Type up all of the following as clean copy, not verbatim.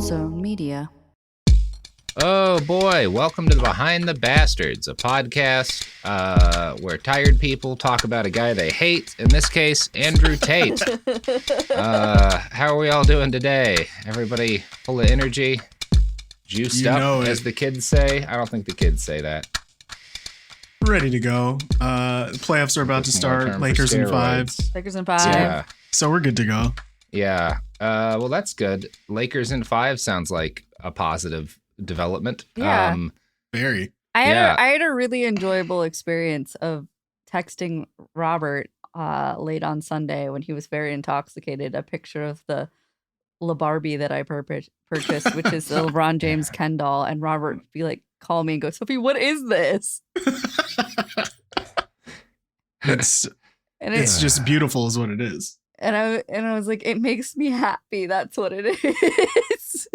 Zone Media. Oh boy, welcome to Behind the Bastards, a podcast where tired people talk about a guy they hate, in this case, Andrew Tate. How are we all doing today? Everybody full of energy? Juiced up, as the kids say? I don't think the kids say that. Ready to go. Playoffs are about to start. Lakers in 5. Lakers in 5. Yeah. So we're good to go. Yeah. Well, that's good. Lakers in 5 sounds like a positive development. Yeah. Very. I had a really enjoyable experience of texting Robert late on Sunday when he was very intoxicated, a picture of the La Barbie that I purchased, which is the LeBron James Ken doll, and Robert would be like, call me and go, Sophie, what is this? It's just beautiful is what it is. And I was like, it makes me happy. That's what it is.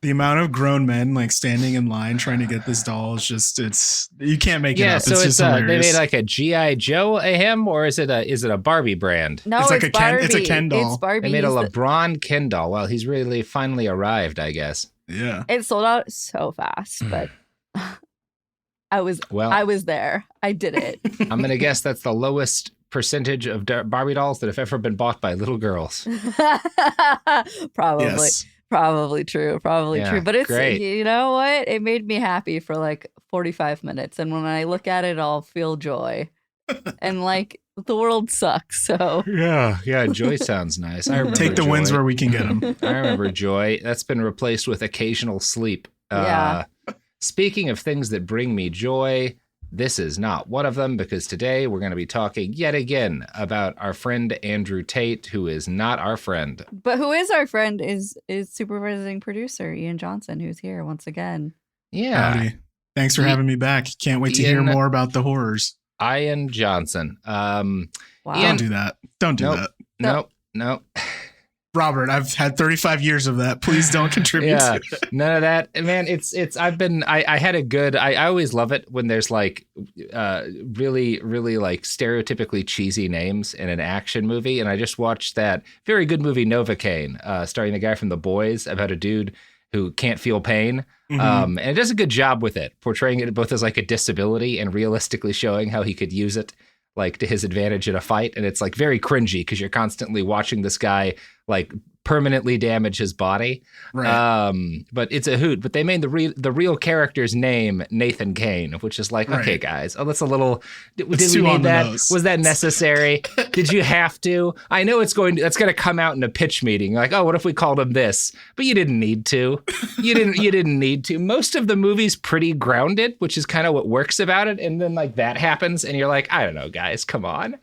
The amount of grown men like standing in line trying to get this doll is just, you can't make it up. So it's just hilarious. They made like a G.I. Joe of him, or is it a Barbie brand? No, it's like Barbie. It's a Ken doll. It's Barbie. They made a LeBron Ken doll. Well, he's really finally arrived, I guess. Yeah. It sold out so fast, but I was there. I did it. I'm going to guess that's the lowest percentage of Barbie dolls that have ever been bought by little girls. Probably. Yes. Probably true. But it's, great. You know what? It made me happy for like 45 minutes. And when I look at it, I'll feel joy. And like, the world sucks. So yeah. Joy sounds nice. I remember Take the Joy. wins where we can get them. I remember Joy. That's been replaced with occasional sleep. Yeah. Speaking of things that bring me joy, this is not one of them, because today we're going to be talking yet again about our friend Andrew Tate, who is not our friend. But who is our friend is supervising producer Ian Johnson, who's here once again. Yeah. Howdy. Thanks for having me back. Can't wait to hear more about the horrors. Ian Johnson. Wow. Don't do that. Don't do that. Nope. Robert, I've had 35 years of that. Please don't contribute to it. None of that. Man, I had a good, I always love it when there's like really, really like stereotypically cheesy names in an action movie. And I just watched that very good movie, Novocaine, starring the guy from The Boys, about a dude who can't feel pain. Mm-hmm. And it does a good job with it, portraying it both as like a disability and realistically showing how he could use it like to his advantage in a fight. And it's like very cringy because you're constantly watching this guy like permanently damage his body. Right. But it's a hoot. But they made the real character's name Nathan Kane, which is like, okay, guys, that's a little. Did we need that? Was that necessary? Did you have to? I know that's going to come out in a pitch meeting. Like, oh, what if we called him this? But you didn't need to. You didn't need to. Most of the movie's pretty grounded, which is kind of what works about it. And then like that happens, and you're like, I don't know, guys, come on.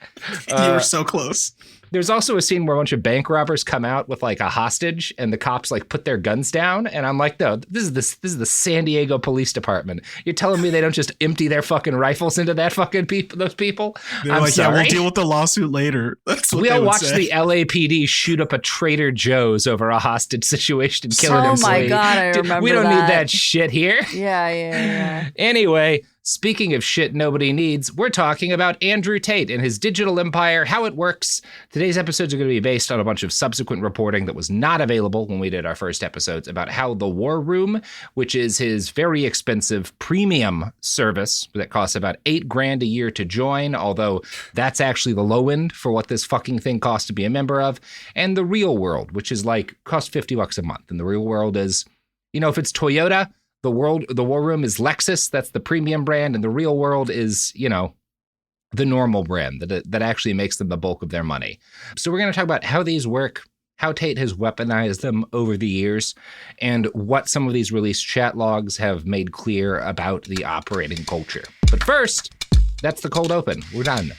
You were so close. There's also a scene where a bunch of bank robbers come out with like a hostage and the cops like put their guns down. And I'm like, no, this is the San Diego Police Department. You're telling me they don't just empty their fucking rifles into that fucking those people? They're like, sorry. Yeah, we'll deal with the lawsuit later. That's what we all watched the LAPD shoot up a Trader Joe's over a hostage situation, killing him. Oh my God, I remember we don't need that shit here. Yeah. Anyway, speaking of shit nobody needs, we're talking about Andrew Tate and his digital empire, how it works. Today's episodes are going to be based on a bunch of subsequent reporting that was not available when we did our first episodes about how the War Room, which is his very expensive premium service that costs about $8,000 a year to join, although that's actually the low end for what this fucking thing costs to be a member of, and the Real World, which is like costs $50 a month. And the Real World is, if it's Toyota, the War Room is Lexus. That's the premium brand. And the Real World is, the normal brand that actually makes them the bulk of their money. So we're going to talk about how these work, how Tate has weaponized them over the years, and what some of these released chat logs have made clear about the operating culture. But first, that's the cold open. We're done.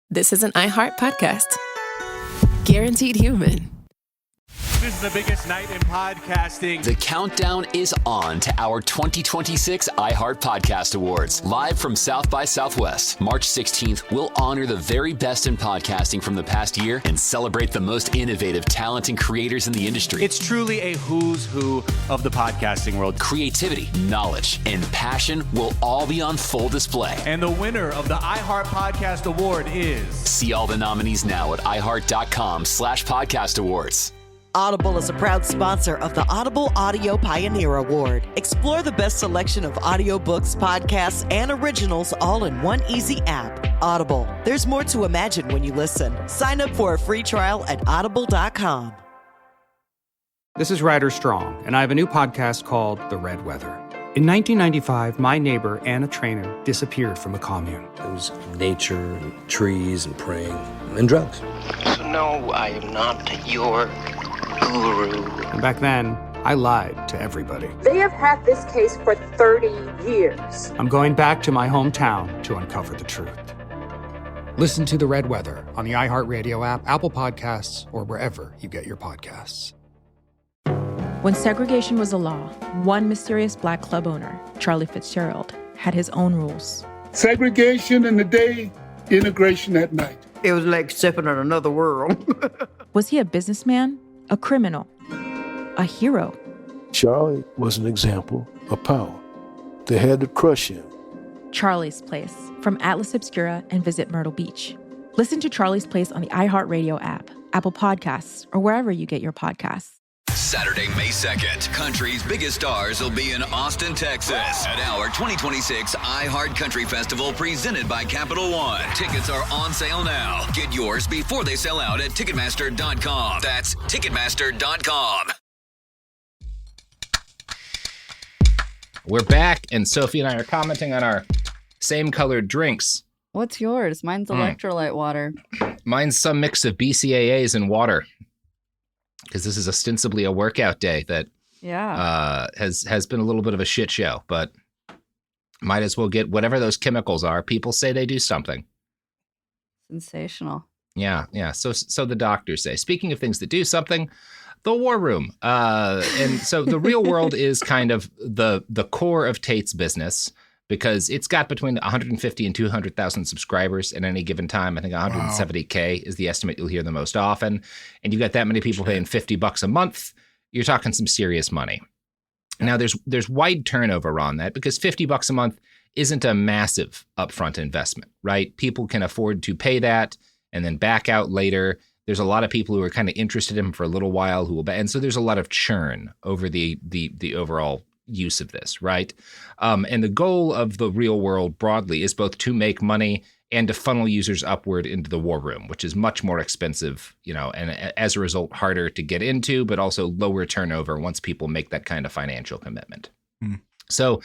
This is an iHeart podcast. Guaranteed human. is the biggest night in podcasting. The countdown is on to our 2026 iHeart Podcast Awards. Live from South by Southwest, March 16th, we'll honor the very best in podcasting from the past year and celebrate the most innovative talent and creators in the industry. It's truly a who's who of the podcasting world. Creativity, knowledge, and passion will all be on full display. And the winner of the iHeart Podcast Award is... See all the nominees now at iHeart.com/podcast awards. Audible is a proud sponsor of the Audible Audio Pioneer Award. Explore the best selection of audiobooks, podcasts, and originals all in one easy app. Audible. There's more to imagine when you listen. Sign up for a free trial at audible.com. This is Ryder Strong, and I have a new podcast called The Red Weather. In 1995, my neighbor, Anna Trainer, disappeared from a commune. It was nature and trees and praying and drugs. So no, I am not your guru. And back then, I lied to everybody. They have had this case for 30 years. I'm going back to my hometown to uncover the truth. Listen to The Red Weather on the iHeartRadio app, Apple Podcasts, or wherever you get your podcasts. When segregation was a law, one mysterious black club owner, Charlie Fitzgerald, had his own rules. Segregation in the day, integration at night. It was like stepping in another world. Was he a businessman, a criminal, a hero? Charlie was an example of power. They had to crush him. Charlie's Place, from Atlas Obscura and Visit Myrtle Beach. Listen to Charlie's Place on the iHeartRadio app, Apple Podcasts, or wherever you get your podcasts. Saturday, May 2nd, country's biggest stars will be in Austin, Texas at our 2026 iHeart Country Festival presented by Capital One. Tickets are on sale now. Get yours before they sell out at Ticketmaster.com. That's Ticketmaster.com. We're back, and Sophie and I are commenting on our same colored drinks. What's yours? Mine's electrolyte water. Mine's some mix of BCAAs and water. Because this is ostensibly a workout day that has been a little bit of a shit show, but might as well get whatever those chemicals are. People say they do something. Sensational. Yeah. So the doctors say. Speaking of things that do something, the War Room. And so the Real World is kind of the core of Tate's business, because it's got between 150 and 200,000 subscribers at any given time. I think 170K is the estimate you'll hear the most often. And you got that many people paying $50 a month, you're talking some serious money. Now, there's wide turnover on that, because $50 a month isn't a massive upfront investment, right? People can afford to pay that and then back out later. There's a lot of people who are kind of interested in him for a little while who will, and so there's a lot of churn over the overall use of this, right? And the goal of the Real World broadly is both to make money and to funnel users upward into the War Room, which is much more expensive, and as a result, harder to get into, but also lower turnover once people make that kind of financial commitment. So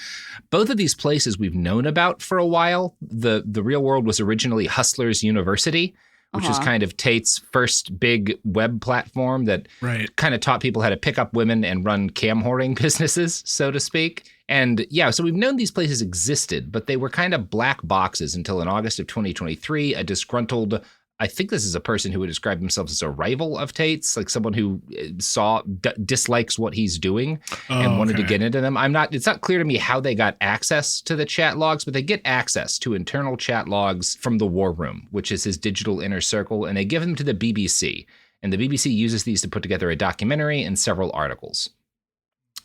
both of these places we've known about for a while. The Real World was originally Hustlers University, which is kind of Tate's first big web platform that kind of taught people how to pick up women and run cam whoring businesses, so to speak. And so we've known these places existed, but they were kind of black boxes until in August of 2023, a disgruntled, I think this is a person who would describe themselves as a rival of Tate's, like someone who dislikes what he's doing and wanted to get into them. It's not clear to me how they got access to the chat logs, but they get access to internal chat logs from the War Room, which is his digital inner circle, and they give them to the BBC. And the BBC uses these to put together a documentary and several articles.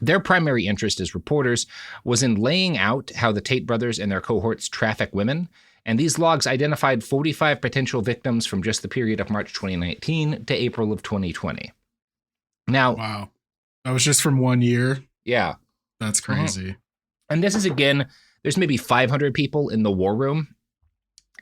Their primary interest as reporters was in laying out how the Tate brothers and their cohorts traffic women. And these logs identified 45 potential victims from just the period of March 2019 to April of 2020. Now, wow, that was just from 1 year. Yeah, that's crazy. And this is, again, there's maybe 500 people in the War Room.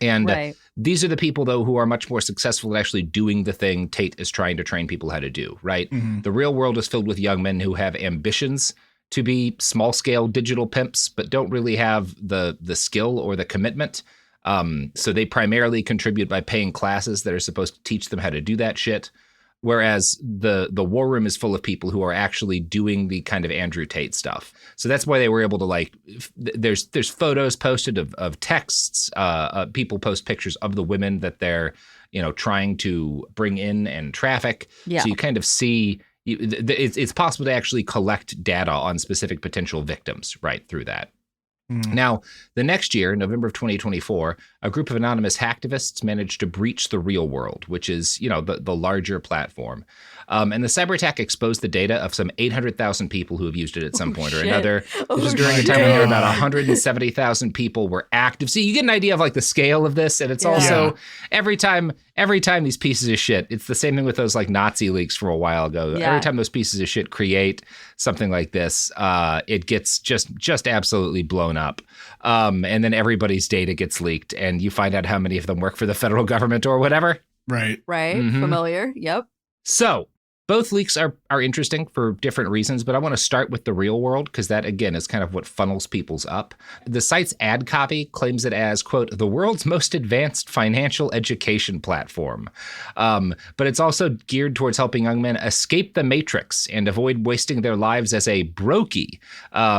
And these are the people, though, who are much more successful at actually doing the thing Tate is trying to train people how to do, right? The Real World is filled with young men who have ambitions to be small-scale digital pimps, but don't really have the skill or the commitment. So they primarily contribute by paying classes that are supposed to teach them how to do that shit. Whereas the War Room is full of people who are actually doing the kind of Andrew Tate stuff. So that's why they were able to there's photos posted of texts. People post pictures of the women that they're, trying to bring in and traffic. Yeah. So you kind of see, It's possible to actually collect data on specific potential victims right through that. Now, the next year, November of 2024, a group of anonymous hacktivists managed to breach the Real World, which is, the larger platform. And the cyber attack exposed the data of some 800,000 people who have used it at some point or another. This was during a time when there were about 170,000 people were active. So you get an idea of like the scale of this. And it's also every time these pieces of shit, it's the same thing with those like Nazi leaks from a while ago. Yeah. Every time those pieces of shit create something like this, it gets just absolutely blown up. And then everybody's data gets leaked and you find out how many of them work for the federal government or whatever. Right. Mm-hmm. Familiar. Yep. So both leaks are interesting for different reasons, but I want to start with the Real World because that, again, is kind of what funnels people's up. The site's ad copy claims it as, quote, the world's most advanced financial education platform. But it's also geared towards helping young men escape the matrix and avoid wasting their lives as a brokey,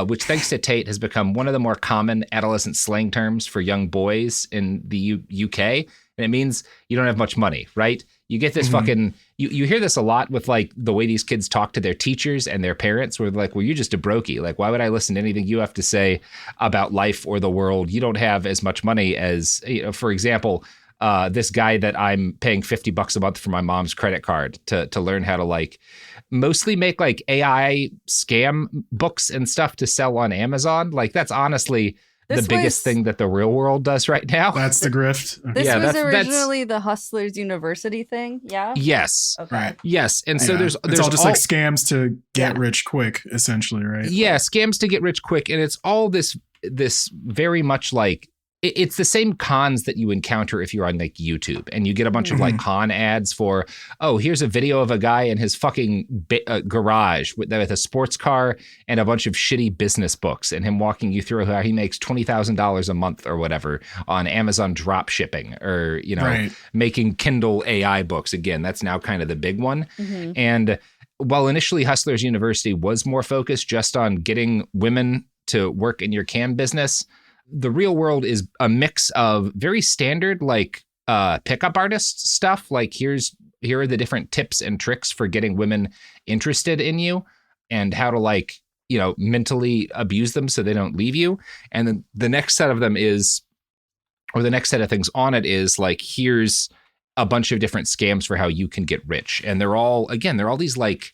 which, thanks to Tate, has become one of the more common adolescent slang terms for young boys in the UK. And it means you don't have much money, right? You get this fucking, you hear this a lot with like the way these kids talk to their teachers and their parents where they're like, well, you're just a brokey. Like, why would I listen to anything you have to say about life or the world? You don't have as much money as, for example, this guy that I'm paying $50 a month for my mom's credit card to learn how to like mostly make like AI scam books and stuff to sell on Amazon. Like that's honestly the biggest thing that the Real World does right now. That's the grift. This was originally the Hustlers University thing, yeah? Yes. Okay. Right. Yes. And so there's it's all just like scams to get rich quick, essentially, right? Yeah, scams to get rich quick. And it's all this very much like, it's the same cons that you encounter if you're on like YouTube and you get a bunch of like con ads for, oh, here's a video of a guy in his fucking garage with a sports car and a bunch of shitty business books and him walking you through how he makes $20,000 a month or whatever on Amazon drop shipping or, making Kindle AI books. Again, that's now kind of the big one. And while initially Hustlers University was more focused just on getting women to work in your cam business, the Real World is a mix of very standard like pickup artist stuff. Like here are the different tips and tricks for getting women interested in you and how to like, mentally abuse them so they don't leave you. And then the next set of them is, or the next set of things on it is like, here's a bunch of different scams for how you can get rich. And they're all these like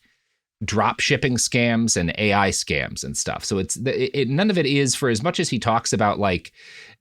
drop shipping scams and AI scams and stuff. So none of it is, for as much as he talks about like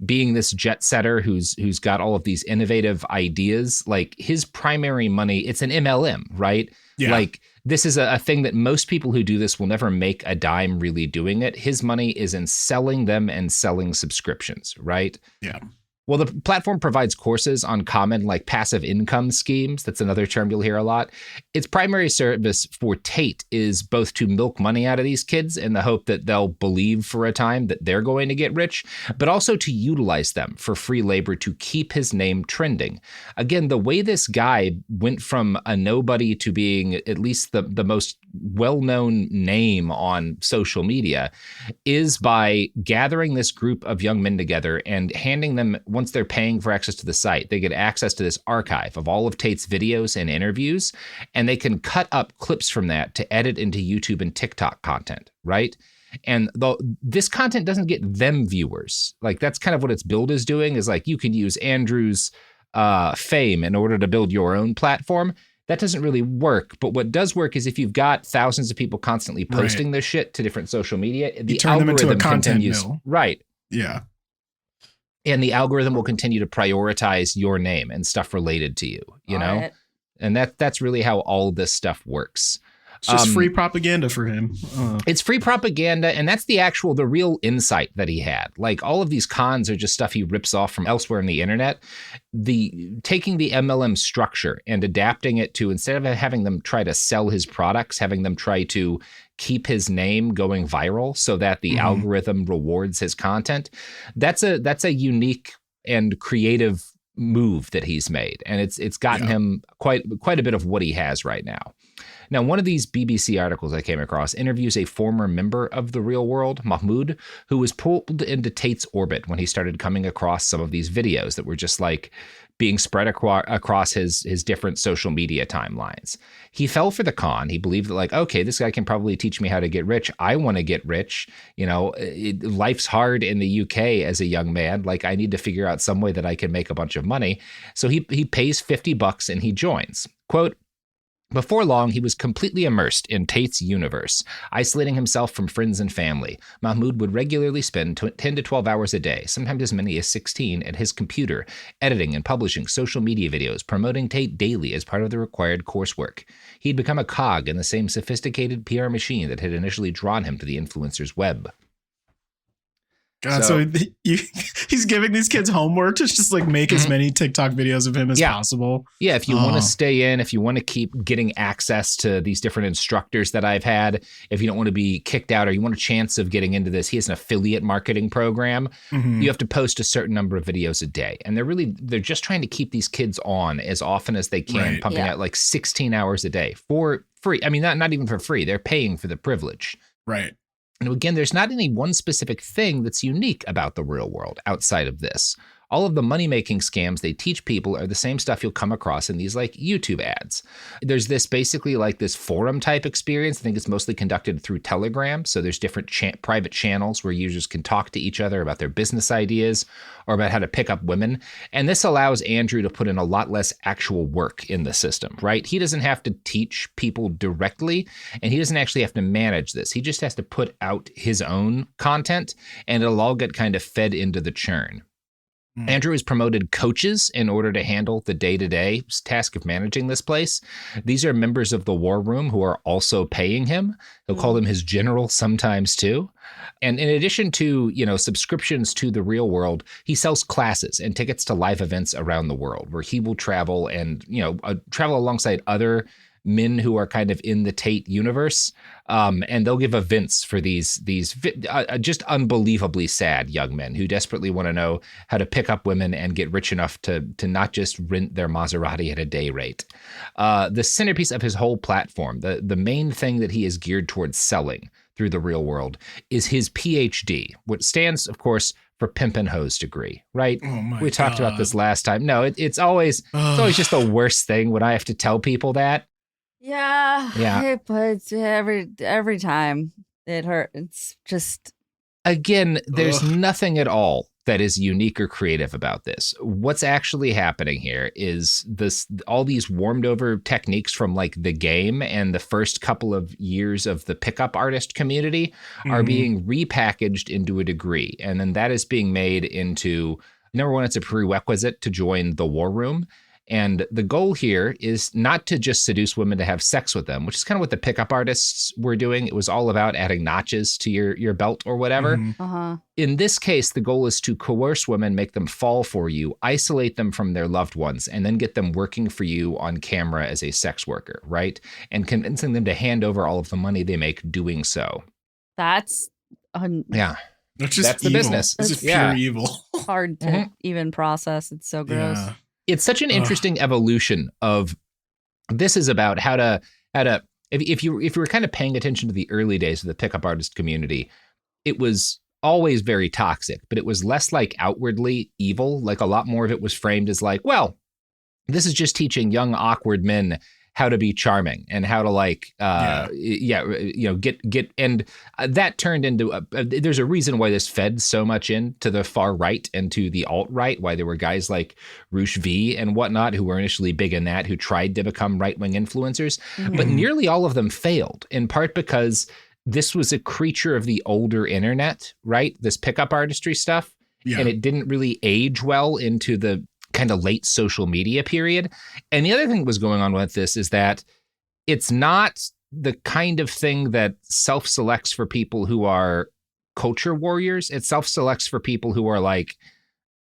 being this jet setter who's got all of these innovative ideas, like his primary money, it's an MLM, right? Yeah. Like this is a thing that most people who do this will never make a dime really doing it. His money is in selling them and selling subscriptions, right? Yeah. Well, the platform provides courses on common like passive income schemes. That's another term you'll hear a lot. Its primary service for Tate is both to milk money out of these kids in the hope that they'll believe for a time that they're going to get rich, but also to utilize them for free labor to keep his name trending. Again, the way this guy went from a nobody to being at least the most well-known name on social media is by gathering this group of young men together and handing them, once they're paying for access to the site, they get access to this archive of all of Tate's videos and interviews, and they can cut up clips from that to edit into YouTube and TikTok content, right? And this content doesn't get them viewers. Like that's kind of what its build is doing, is like you can use Andrew's fame in order to build your own platform. That doesn't really work. But what does work is if you've got thousands of people constantly posting this shit to different social media, the algorithm continues. Right. Yeah. And the algorithm will continue to prioritize your name and stuff related to you, you know? Right. And that's really how all this stuff works. It's just free propaganda for him. It's free propaganda, and that's the real insight that he had. Like all of these cons are just stuff he rips off from elsewhere in the internet. Taking the MLM structure and adapting it to, instead of having them try to sell his products, having them try to keep his name going viral so that the algorithm rewards his content. That's a unique and creative move that he's made, and it's gotten him quite a bit of what he has right now. Now, one of these BBC articles I came across interviews a former member of the Real World, Mahmoud, who was pulled into Tate's orbit when he started coming across some of these videos that were just like being spread across his different social media timelines. He fell for the con. He believed that, like, okay, this guy can probably teach me how to get rich. I want to get rich. You know, life's hard in the UK as a young man. Like, I need to figure out some way that I can make a bunch of money. So he pays $50 and he joins. Quote, before long, he was completely immersed in Tate's universe, isolating himself from friends and family. Mahmoud would regularly spend 10 to 12 hours a day, sometimes as many as 16, at his computer, editing and publishing social media videos, promoting Tate daily as part of the required coursework. He'd become a cog in the same sophisticated PR machine that had initially drawn him to the influencer's web. God, so he's giving these kids homework to just like make as many TikTok videos of him as possible. Yeah, if you want to stay in, if you want to keep getting access to these different instructors that I've had, if you don't want to be kicked out or you want a chance of getting into this, he has an affiliate marketing program. You have to post a certain number of videos a day. And they're just trying to keep these kids on as often as they can, pumping out like 16 hours a day for free. I mean, not even for free. They're paying for the privilege. Right. And again, there's not any one specific thing that's unique about the real world outside of this. All of the money-making scams they teach people are the same stuff you'll come across in these like YouTube ads. There's this basically like this forum type experience. I think it's mostly conducted through Telegram. So there's different private channels where users can talk to each other about their business ideas or about how to pick up women. And this allows Andrew to put in a lot less actual work in the system, right? He doesn't have to teach people directly, and he doesn't actually have to manage this. He just has to put out his own content, and it'll all get kind of fed into the churn. Andrew has promoted coaches in order to handle the day-to-day task of managing this place. These are members of the war room who are also paying him. He'll call them his general sometimes too. And in addition to, subscriptions to the real world, he sells classes and tickets to live events around the world where he will travel and, travel alongside other men who are kind of in the Tate universe. And they'll give events for these just unbelievably sad young men who desperately want to know how to pick up women and get rich enough to not just rent their Maserati at a day rate. The centerpiece of his whole platform, the main thing that he is geared towards selling through the real world is his PhD, which stands, of course, for Pimp and Hose degree, right? We talked about this last time. No, it's always just the worst thing when I have to tell people that. Yeah. But every time it hurts. It's just. Again, there's nothing at all that is unique or creative about this. What's actually happening here is all these warmed over techniques from like the game and the first couple of years of the pickup artist community are being repackaged into a degree. And then that is being made into, number one, it's a prerequisite to join the war room. And the goal here is not to just seduce women to have sex with them, which is kind of what the pickup artists were doing. It was all about adding notches to your belt or whatever. In this case, the goal is to coerce women, make them fall for you, isolate them from their loved ones, and then get them working for you on camera as a sex worker, right? And convincing them to hand over all of the money they make doing so. That's That's the evil. Business. This is pure evil. Hard to even process. It's so gross. Yeah. It's such an interesting evolution of this is about how to if you were kind of paying attention to the early days of the pickup artist community, it was always very toxic, but it was less like outwardly evil. Like a lot more of it was framed as like, well, this is just teaching young awkward men how to be charming and how to get and that turned into there's a reason why this fed so much into the far right and to the alt-right, why there were guys like Roosh V and whatnot who were initially big in that, who tried to become right-wing influencers, but nearly all of them failed, in part because this was a creature of the older internet, right? This pickup artistry stuff. And it didn't really age well into the kind of late social media period. And the other thing that was going on with this is that it's not the kind of thing that self-selects for people who are culture warriors. It self-selects for people who are like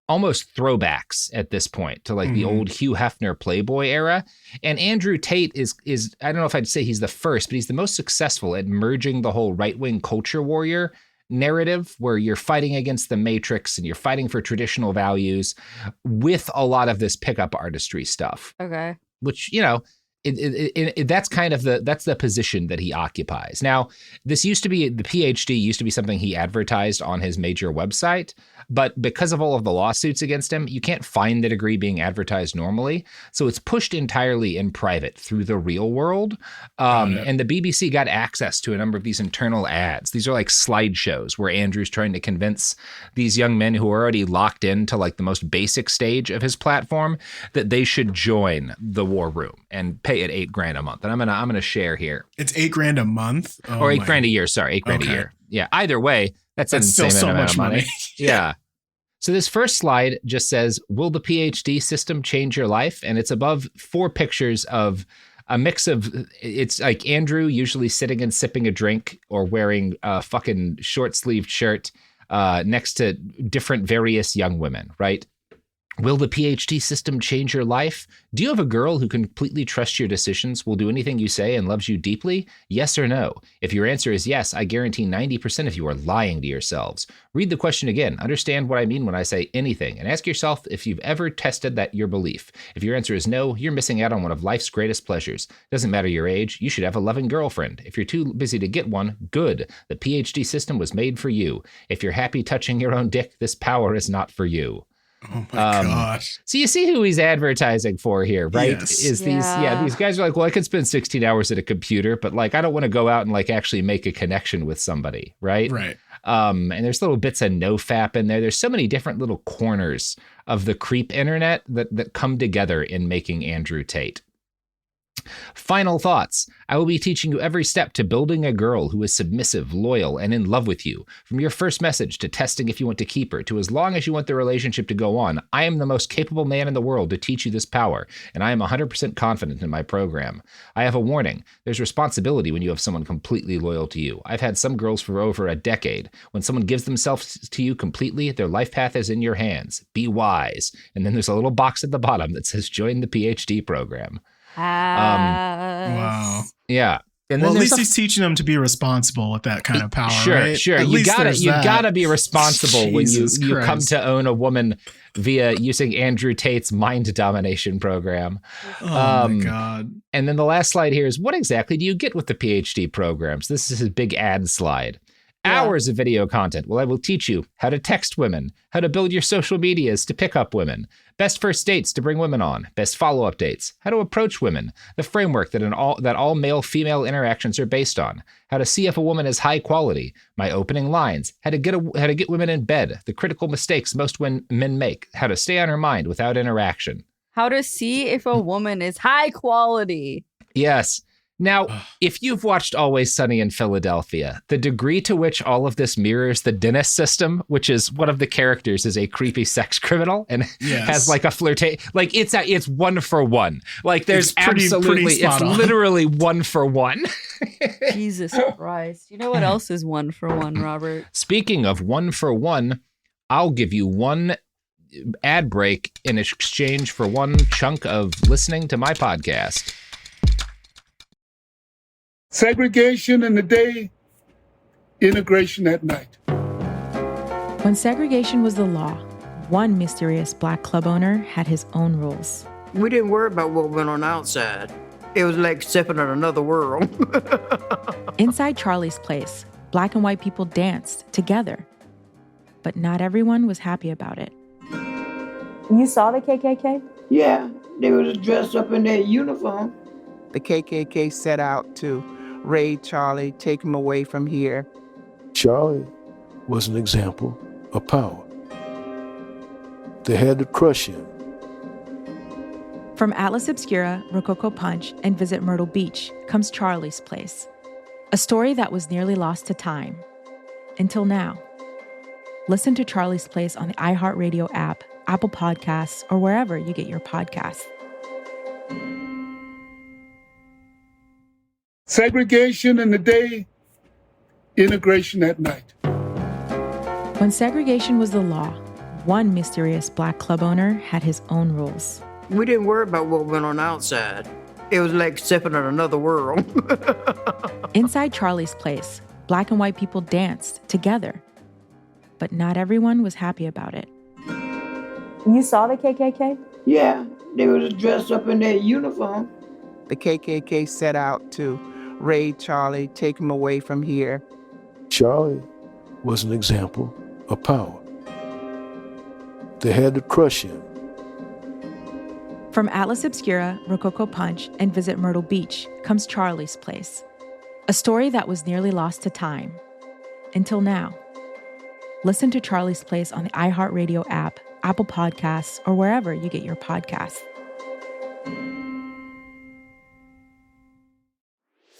almost throwbacks at this point to like the old Hugh Hefner Playboy era. And Andrew Tate is I don't know if I'd say he's the first, but he's the most successful at merging the whole right-wing culture warrior narrative where you're fighting against the matrix and you're fighting for traditional values with a lot of this pickup artistry stuff. Okay. Which, that's kind of that's the position that he occupies. Now, the PhD used to be something he advertised on his major website, but because of all of the lawsuits against him, you can't find the degree being advertised normally. So it's pushed entirely in private through the real world. And the BBC got access to a number of these internal ads. These are like slideshows where Andrew's trying to convince these young men who are already locked into like the most basic stage of his platform that they should join the war room and pay it $8,000 a month. And I'm gonna share here. It's $8,000 a month, or $8,000 a year. Sorry, $8,000 a year. Yeah. Either way, that's an insane still so amount much of money. Yeah. So this first slide just says, "Will the PhD system change your life?" And it's above 4 pictures of a mix of, it's like Andrew usually sitting and sipping a drink or wearing a fucking short-sleeved shirt next to different various young women, right? Will the PhD system change your life? Do you have a girl who completely trusts your decisions, will do anything you say, and loves you deeply? Yes or no? If your answer is yes, I guarantee 90% of you are lying to yourselves. Read the question again, understand what I mean when I say anything, and ask yourself if you've ever tested your belief. If your answer is no, you're missing out on one of life's greatest pleasures. Doesn't matter your age, you should have a loving girlfriend. If you're too busy to get one, good. The PhD system was made for you. If you're happy touching your own dick, this power is not for you. Oh my gosh. So you see who he's advertising for here, right? Yes. These guys are like, well, I could spend 16 hours at a computer, but like, I don't want to go out and like actually make a connection with somebody, right? Right. And there's little bits of nofap in there. There's so many different little corners of the creep internet that come together in making Andrew Tate. Final thoughts. I will be teaching you every step to building a girl who is submissive, loyal, and in love with you. From your first message to testing if you want to keep her, to as long as you want the relationship to go on, I am the most capable man in the world to teach you this power, and I am 100% confident in my program. I have a warning. There's responsibility when you have someone completely loyal to you. I've had some girls for over a decade. When someone gives themselves to you completely, their life path is in your hands. Be wise. And then there's a little box at the bottom that says join the PhD program. Wow. Yeah. And well, then at least he's teaching them to be responsible with that kind of power. Sure, right? sure. At You gotta be responsible when you come Christ. to own a woman via using Andrew Tate's mind domination program. Oh my God. And then the last slide here is, what exactly do you get with the PhD programs? This is his big ad slide. Hours of video content. Well, I will teach you how to text women, how to build your social medias to pick up women, best first dates to bring women on, best follow-up dates, how to approach women, the framework that all male-female interactions are based on, how to see if a woman is high quality, my opening lines, how to get women in bed, the critical mistakes most men make, how to stay on her mind without interaction. How to see if a woman is high quality. Yes. Now, if you've watched Always Sunny in Philadelphia, the degree to which all of this mirrors the Dennis system, which is one of the characters is a creepy sex criminal and has like a flirtation, like it's 1 for 1. Like there's pretty it's literally 1 for 1. Jesus Christ. You know what else is 1 for 1, Robert? Speaking of 1 for 1, I'll give you 1 ad break in exchange for 1 chunk of listening to my podcast. Segregation in the day, integration at night. When segregation was the law, one mysterious black club owner had his own rules. We didn't worry about what went on outside. It was like stepping in another world. Inside Charlie's place, black and white people danced together. But not everyone was happy about it. You saw the KKK? Yeah, they was dressed up in their uniform. The KKK set out to raid Charlie, take him away from here. Charlie was an example of power. They had to crush him. From Atlas Obscura, Rococo Punch, and Visit Myrtle Beach comes Charlie's Place. A story that was nearly lost to time. Until now. Listen to Charlie's Place on the iHeartRadio app, Apple Podcasts, or wherever you get your podcasts. Segregation in the day, integration at night. When segregation was the law, one mysterious black club owner had his own rules. We didn't worry about what went on outside. It was like stepping in another world. Inside Charlie's Place, black and white people danced together. But not everyone was happy about it. You saw the KKK? Yeah, they was dressed up in their uniform. The KKK set out to raid Charlie, take him away from here. Charlie was an example of power. They had to crush him. From Atlas Obscura, Rococo Punch, and Visit Myrtle Beach comes Charlie's Place, a story that was nearly lost to time. Until now. Listen to Charlie's Place on the iHeartRadio app, Apple Podcasts, or wherever you get your podcasts.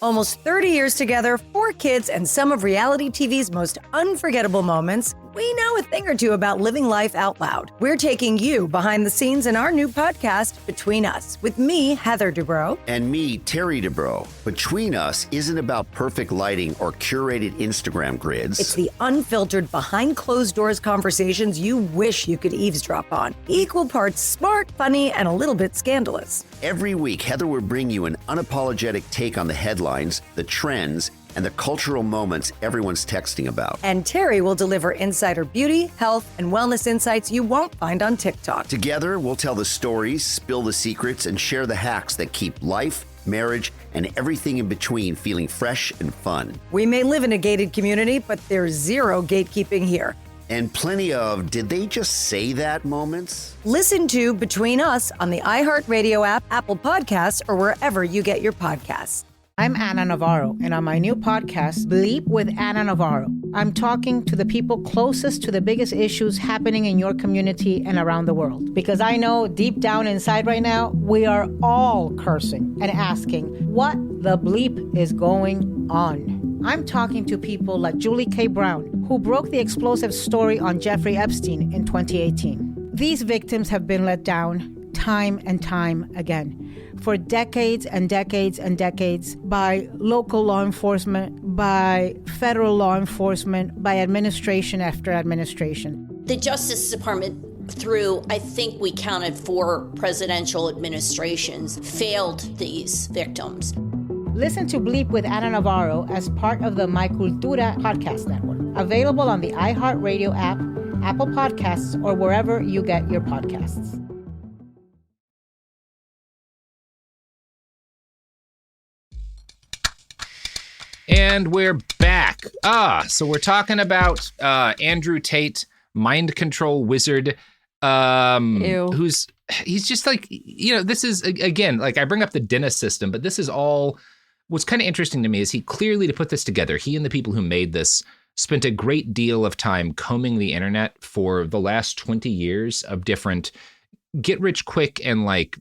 Almost 30 years together, 4 kids, and some of reality TV's most unforgettable moments, we know a thing or two about living life out loud. We're taking you behind the scenes in our new podcast, Between Us, with me, Heather Dubrow. And me, Terry Dubrow. Between Us isn't about perfect lighting or curated Instagram grids. It's the unfiltered, behind-closed-doors conversations you wish you could eavesdrop on. Equal parts smart, funny, and a little bit scandalous. Every week, Heather will bring you an unapologetic take on the headlines, the trends, and the cultural moments everyone's texting about. And Terry will deliver insider beauty, health, and wellness insights you won't find on TikTok. Together, we'll tell the stories, spill the secrets, and share the hacks that keep life, marriage, and everything in between feeling fresh and fun. We may live in a gated community, but there's zero gatekeeping here. And plenty of did they just say that moments? Listen to Between Us on the iHeartRadio app, Apple Podcasts, or wherever you get your podcasts. I'm Anna Navarro, and on my new podcast, Bleep with Anna Navarro, I'm talking to the people closest to the biggest issues happening in your community and around the world. Because I know deep down inside right now, we are all cursing and asking what the bleep is going on. I'm talking to people like Julie K. Brown, who broke the explosive story on Jeffrey Epstein in 2018. These victims have been let down time and time again. For decades and decades and decades by local law enforcement, by federal law enforcement, by administration after administration. The Justice Department, through, I think we counted 4 presidential administrations, failed these victims. Listen to Bleep with Anna Navarro as part of the My Cultura podcast network. Available on the iHeartRadio app, Apple Podcasts, or wherever you get your podcasts. And we're back. So we're talking about Andrew Tate, mind control wizard, he's just like, this is, again, like I bring up the Dennis system, but this is all, what's kind of interesting to me is he clearly, to put this together, he and the people who made this spent a great deal of time combing the internet for the last 20 years of different get rich quick and like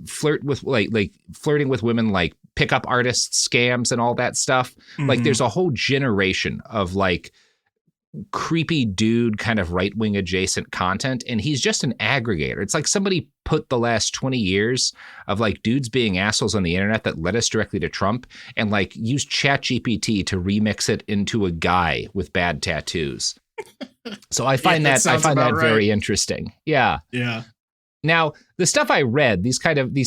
flirting with women, like pickup artists scams and all that stuff. Mm-hmm. Like there's a whole generation of like creepy dude kind of right-wing adjacent content, and he's just an aggregator. It's like somebody put the last 20 years of like dudes being assholes on the internet that led us directly to Trump and like used ChatGPT to remix it into a guy with bad tattoos. So I find that very interesting. Yeah. Yeah. Now, the stuff I read, these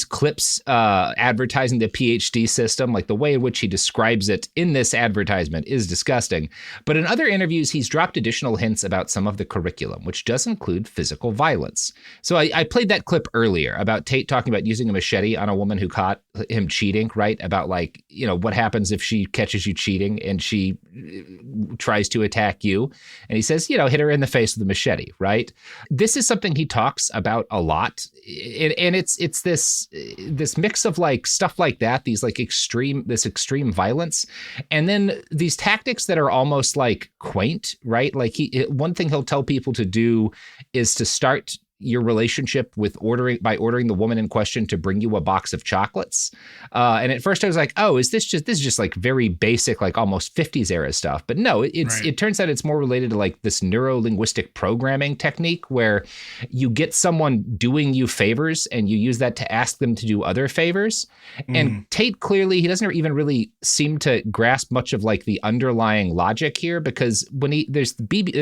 clips advertising the PhD system, like the way in which he describes it in this advertisement is disgusting. But in other interviews, he's dropped additional hints about some of the curriculum, which does include physical violence. So I played that clip earlier about Tate talking about using a machete on a woman who caught him cheating, right? About like, what happens if she catches you cheating and she tries to attack you. And he says, hit her in the face with a machete, right? This is something he talks about a lot. And it's this mix of like stuff like that, these like extreme violence, and then these tactics that are almost like quaint, right? Like one thing he'll tell people to do is to start your relationship by ordering the woman in question to bring you a box of chocolates. And at first I was like, oh, this is just like very basic, like almost 50s era stuff. But no, it turns out it's more related to like this neuro-linguistic programming technique where you get someone doing you favors and you use that to ask them to do other favors. And Tate clearly, he doesn't even really seem to grasp much of like the underlying logic here, because when there's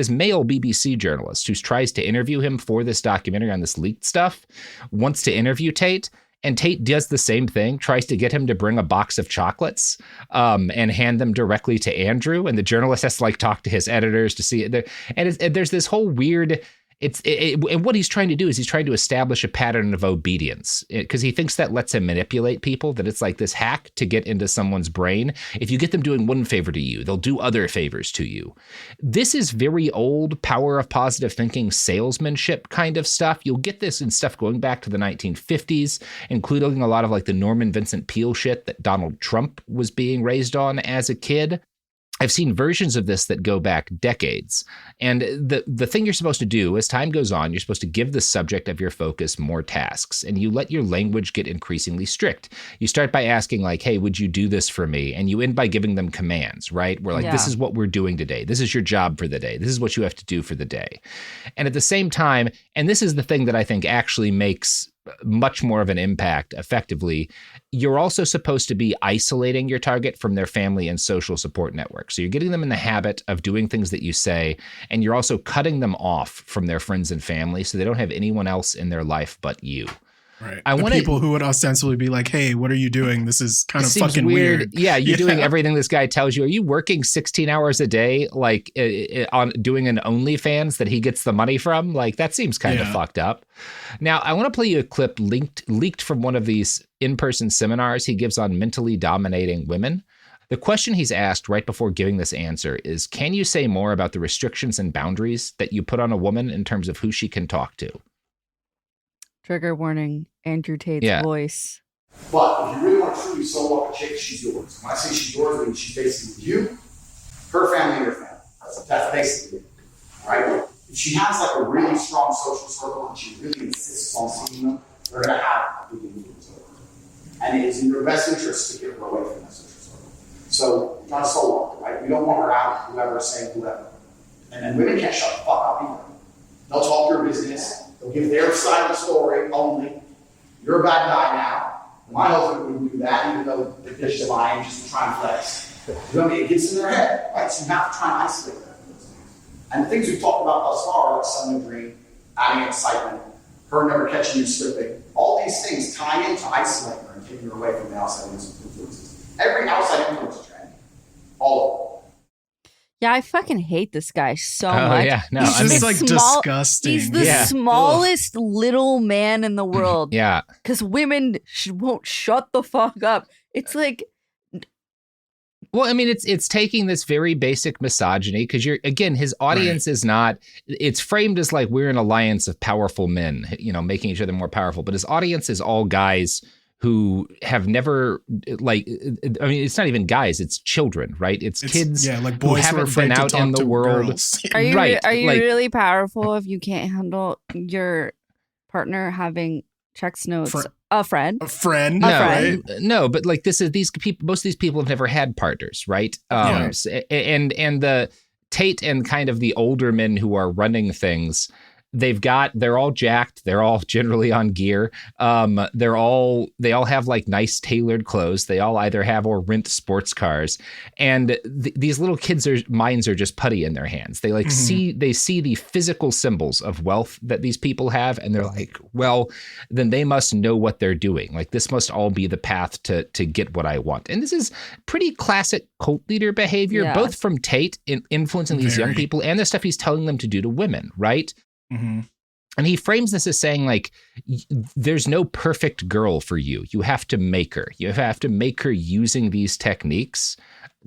male BBC journalist who tries to interview him for this documentary on this leaked stuff, wants to interview Tate, and Tate does the same thing, tries to get him to bring a box of chocolates and hand them directly to Andrew, and the journalist has to like talk to his editors to see it. And there's this whole weird, And what he's trying to do is he's trying to establish a pattern of obedience because he thinks that lets him manipulate people, that it's like this hack to get into someone's brain. If you get them doing one favor to you, they'll do other favors to you. This is very old power of positive thinking salesmanship kind of stuff. You'll get this in stuff going back to the 1950s, including a lot of like the Norman Vincent Peale shit that Donald Trump was being raised on as a kid. I've seen versions of this that go back decades. And the thing you're supposed to do as time goes on, you're supposed to give the subject of your focus more tasks, and you let your language get increasingly strict. You start by asking like, hey, would you do this for me? And you end by giving them commands, right? We're like, This is what we're doing today. This is your job for the day. This is what you have to do for the day. And at the same time, and this is the thing that I think actually makes much more of an impact effectively, you're also supposed to be isolating your target from their family and social support network. So you're getting them in the habit of doing things that you say, and you're also cutting them off from their friends and family so they don't have anyone else in their life but you. Right. People who would ostensibly be like, hey, what are you doing? This is kind of fucking weird. Yeah, you're doing everything this guy tells you. Are you working 16 hours a day, like on doing an OnlyFans that he gets the money from? Like, that seems kind of fucked up. Now, I want to play you a clip leaked from one of these in-person seminars he gives on mentally dominating women. The question he's asked right before giving this answer is, can you say more about the restrictions and boundaries that you put on a woman in terms of who she can talk to? Trigger warning, Andrew Tate's voice. But if you really want to truly solo up a chick, she's yours. When I say she's yours, I mean she's basically you, her family, and your family. That's basically it. All right? If she has like a really strong social circle and she really insists on seeing them, they're going to have a big influence over her. And it's in your best interest to get her away from that social circle. So you got to solo up, right? You don't want her out, whoever is saying whoever. And then women can't shut the fuck up either. They'll talk your business. They'll give their side of the story only. You're a bad guy now. My husband wouldn't do that, even though the bitch is lying just to try and flex. You know what I mean? It gets in their head, right? So you have to try and isolate them from those things. And the things we've talked about thus far, like Sun Dream, adding excitement, her never catching you slipping, all these things tie into isolating her and taking her away from the outside influences. Every outside influence is trendy. All of them. Yeah, I fucking hate this guy so much. Yeah, no, he's just like disgusting. He's the smallest little man in the world. Yeah. Because women won't shut the fuck up. It's like... Well, I mean, it's taking this very basic misogyny because his audience is not, it's framed as like we're an alliance of powerful men, making each other more powerful. But his audience is all guys who have never, it's not even guys, it's children, right? It's kids like boys who haven't been out in the world. Are you really powerful if you can't handle your partner having checks notes? A friend. No, but like most of these people have never had partners, right? And the Tate and kind of the older men who are running things, they're all jacked. They're all generally on gear. They all have like nice tailored clothes. They all either have or rent sports cars. And these little kids' minds are just putty in their hands. They see the physical symbols of wealth that these people have. And they're like, well, then they must know what they're doing. Like this must all be the path to get what I want. And this is pretty classic cult leader behavior, both from Tate in influencing these young people and the stuff he's telling them to do to women, right? Mm-hmm. And he frames this as saying, like, there's no perfect girl for you. You have to make her. You have to make her using these techniques,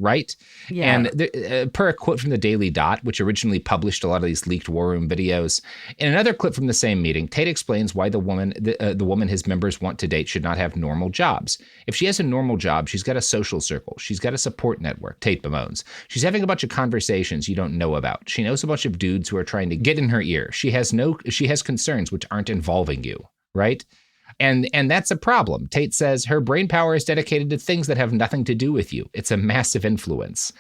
right? Yeah. And per a quote from the Daily Dot, which originally published a lot of these leaked War Room videos, in another clip from the same meeting, Tate explains why the woman his members want to date should not have normal jobs. If she has a normal job, she's got a social circle. She's got a support network, Tate bemoans. She's having a bunch of conversations you don't know about. She knows a bunch of dudes who are trying to get in her ear. She has concerns which aren't involving you, right? And that's a problem. Tate says her brain power is dedicated to things that have nothing to do with you. It's a massive influence.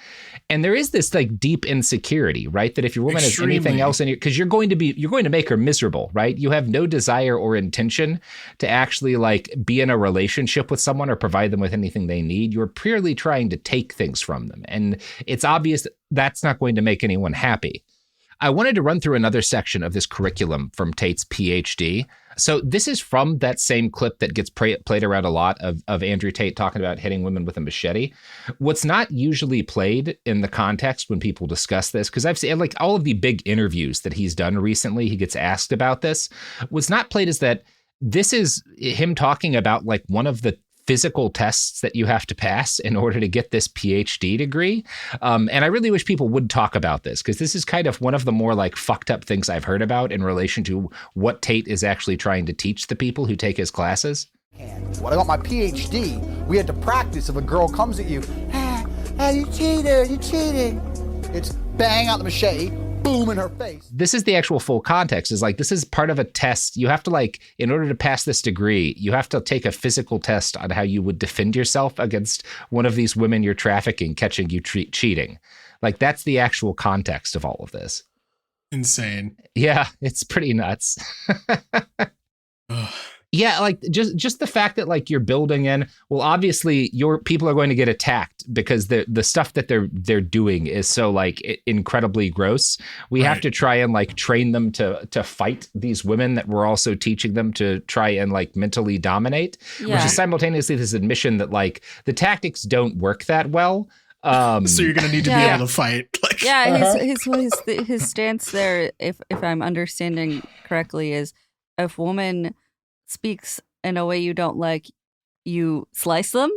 And there is this like deep insecurity, right? That if your woman has anything else in you, because you're going to make her miserable, right? You have no desire or intention to actually like be in a relationship with someone or provide them with anything they need. You're purely trying to take things from them. And it's obvious that's not going to make anyone happy. I wanted to run through another section of this curriculum from Tate's PhD. So this is from that same clip that gets played around a lot of Andrew Tate talking about hitting women with a machete. What's not usually played in the context when people discuss this, because I've seen like all of the big interviews that he's done recently, he gets asked about this. What's not played is that this is him talking about like one of the physical tests that you have to pass in order to get this PhD degree. And I really wish people would talk about this, because this is kind of one of the more like fucked up things I've heard about in relation to what Tate is actually trying to teach the people who take his classes. When I got my PhD, we had to practice if a girl comes at you, you cheated, you cheated. It's bang out the machete, boom in her face. This is the actual full context, is like, this is part of a test. You have to like, in order to pass this degree, you have to take a physical test on how you would defend yourself against one of these women you're trafficking, catching you cheating. Like, that's the actual context of all of this. Insane. Yeah, it's pretty nuts. Yeah, like just the fact that like you're building in, well, obviously your people are going to get attacked because the stuff that they're doing is so like incredibly gross. We have to try and like train them to fight these women that we're also teaching them to try and like mentally dominate, which is simultaneously this admission that like the tactics don't work that well. So you're gonna need to be able to fight. Like, his stance there, if I'm understanding correctly, is if woman speaks in a way you don't like, you slice them.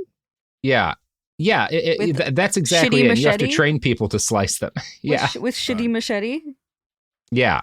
Yeah, that's exactly it. You have to train people to slice them. Yeah, with shitty machete. Yeah,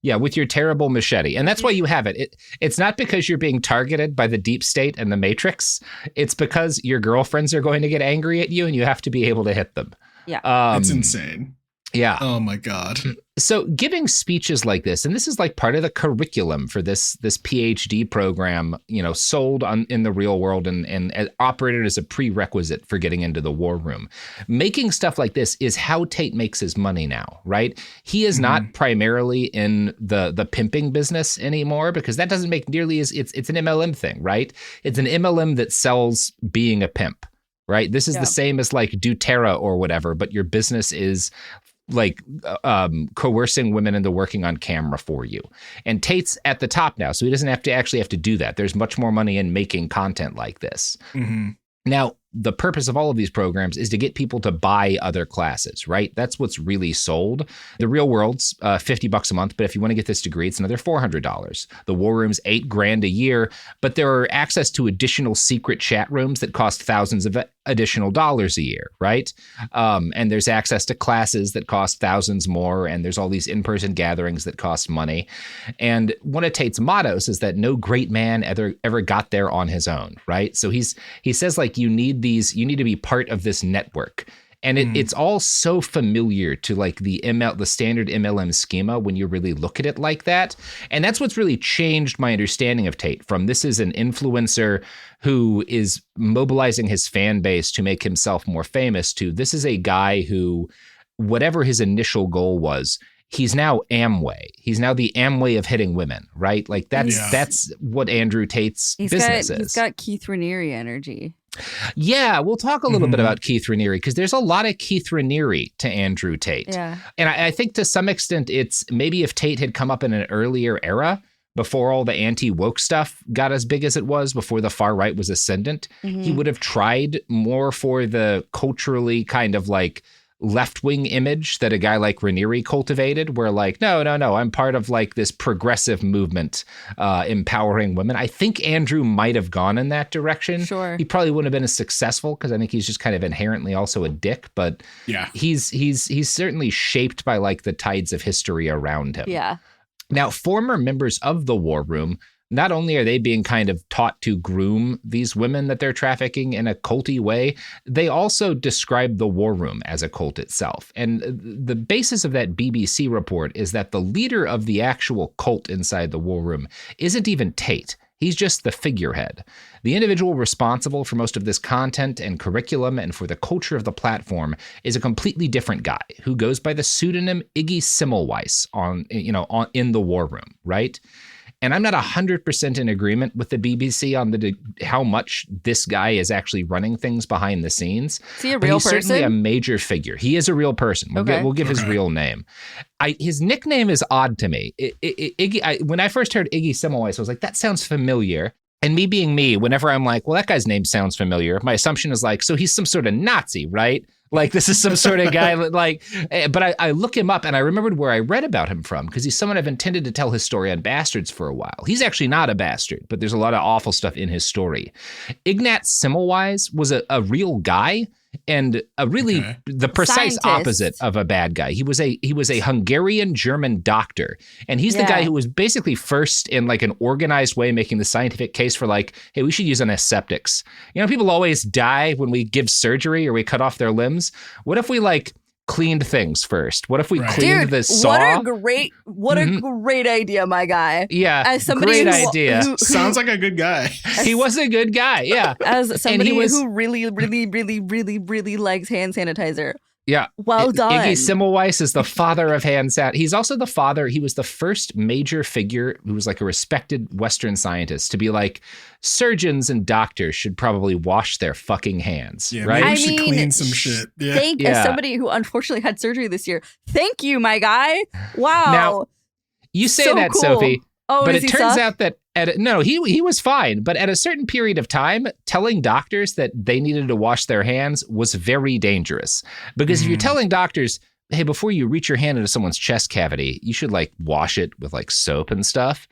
with your terrible machete, and that's why you have it. It's not because you're being targeted by the deep state and the Matrix. It's because your girlfriends are going to get angry at you, and you have to be able to hit them. Yeah, it's insane. Yeah. Oh my God. So giving speeches like this, and this is like part of the curriculum for this PhD program, you know, sold in the real world and operated as a prerequisite for getting into the war room. Making stuff like this is how Tate makes his money now, right? He is not primarily in the pimping business anymore, because that doesn't make nearly as it's an MLM thing, right? It's an MLM that sells being a pimp, right? This is the same as like doTERRA or whatever, but your business is like coercing women into working on camera for you. And Tate's at the top now, so he doesn't have to do that. There's much more money in making content like this. Now, the purpose of all of these programs is to get people to buy other classes, right? That's what's really sold. The real world's $50 a month, but if you want to get this degree, it's another $400. The war room's $8,000 a year, but there are access to additional secret chat rooms that cost thousands of additional dollars a year, right? And there's access to classes that cost thousands more, and there's all these in-person gatherings that cost money. And one of Tate's mottos is that no great man ever got there on his own, right? So he says like you need to be part of this network. And it's all so familiar to like the standard MLM schema when you really look at it like that. And that's what's really changed my understanding of Tate from this is an influencer who is mobilizing his fan base to make himself more famous to this is a guy who, whatever his initial goal was, he's now Amway. He's now the Amway of hitting women, right? Like that's what Andrew Tate's business is. He's got Keith Raniere energy. Yeah, we'll talk a little bit about Keith Raniere because there's a lot of Keith Raniere to Andrew Tate. Yeah. And I think to some extent it's maybe if Tate had come up in an earlier era before all the anti-woke stuff got as big as it was, before the far right was ascendant, he would have tried more for the culturally kind of like left-wing image that a guy like Raniere cultivated, where like, no, I'm part of like this progressive movement empowering women. I think Andrew might have gone in that direction. Sure. He probably wouldn't have been as successful because I think he's just kind of inherently also a dick, but he's certainly shaped by like the tides of history around him. Yeah. Now, former members of the War Room, not only are they being kind of taught to groom these women that they're trafficking in a culty way, they also describe the War Room as a cult itself. And the basis of that BBC report is that the leader of the actual cult inside the War Room isn't even Tate. He's just the figurehead. The individual responsible for most of this content and curriculum and for the culture of the platform is a completely different guy who goes by the pseudonym Iggy Semmelweis in the War Room, right? And I'm not 100% in agreement with the BBC on how much this guy is actually running things behind the scenes. Is he a real person? He's certainly a major figure. He is a real person. We'll give his real name. His nickname is odd to me. Iggy, when I first heard Iggy Semmelweis, I was like, that sounds familiar. And me being me, whenever I'm like, well, that guy's name sounds familiar, my assumption is like, so he's some sort of Nazi, right? Like, this is some sort of guy, like, but I look him up and I remembered where I read about him from, because he's someone I've intended to tell his story on Bastards for a while. He's actually not a bastard, but there's a lot of awful stuff in his story. Ignaz Semmelweis was a real guy, and the precise opposite of a bad guy. He was a Hungarian German doctor, and he's the guy who was basically first in like an organized way making the scientific case for like, hey, we should use antiseptics. You know, people always die when we give surgery or we cut off their limbs. What if we like cleaned things first? What if we cleaned the saw? What a great idea, my guy. Yeah, as somebody great idea. Sounds like a good guy. He was a good guy, yeah. As somebody who really likes hand sanitizer. Yeah. Well done. Iggy Semmelweis is the father of hand sanitizer. He's also the father. He was the first major figure who was like a respected Western scientist to be like, surgeons and doctors should probably wash their fucking hands. Yeah, right? Maybe we should clean some shit. Yeah. As somebody who unfortunately had surgery this year, thank you, my guy. Wow. Now, you say so that, cool. Sophie. Oh, but it turns suck? out that he was fine. But at a certain period of time, telling doctors that they needed to wash their hands was very dangerous. Because if you're telling doctors, hey, before you reach your hand into someone's chest cavity, you should like wash it with like soap and stuff.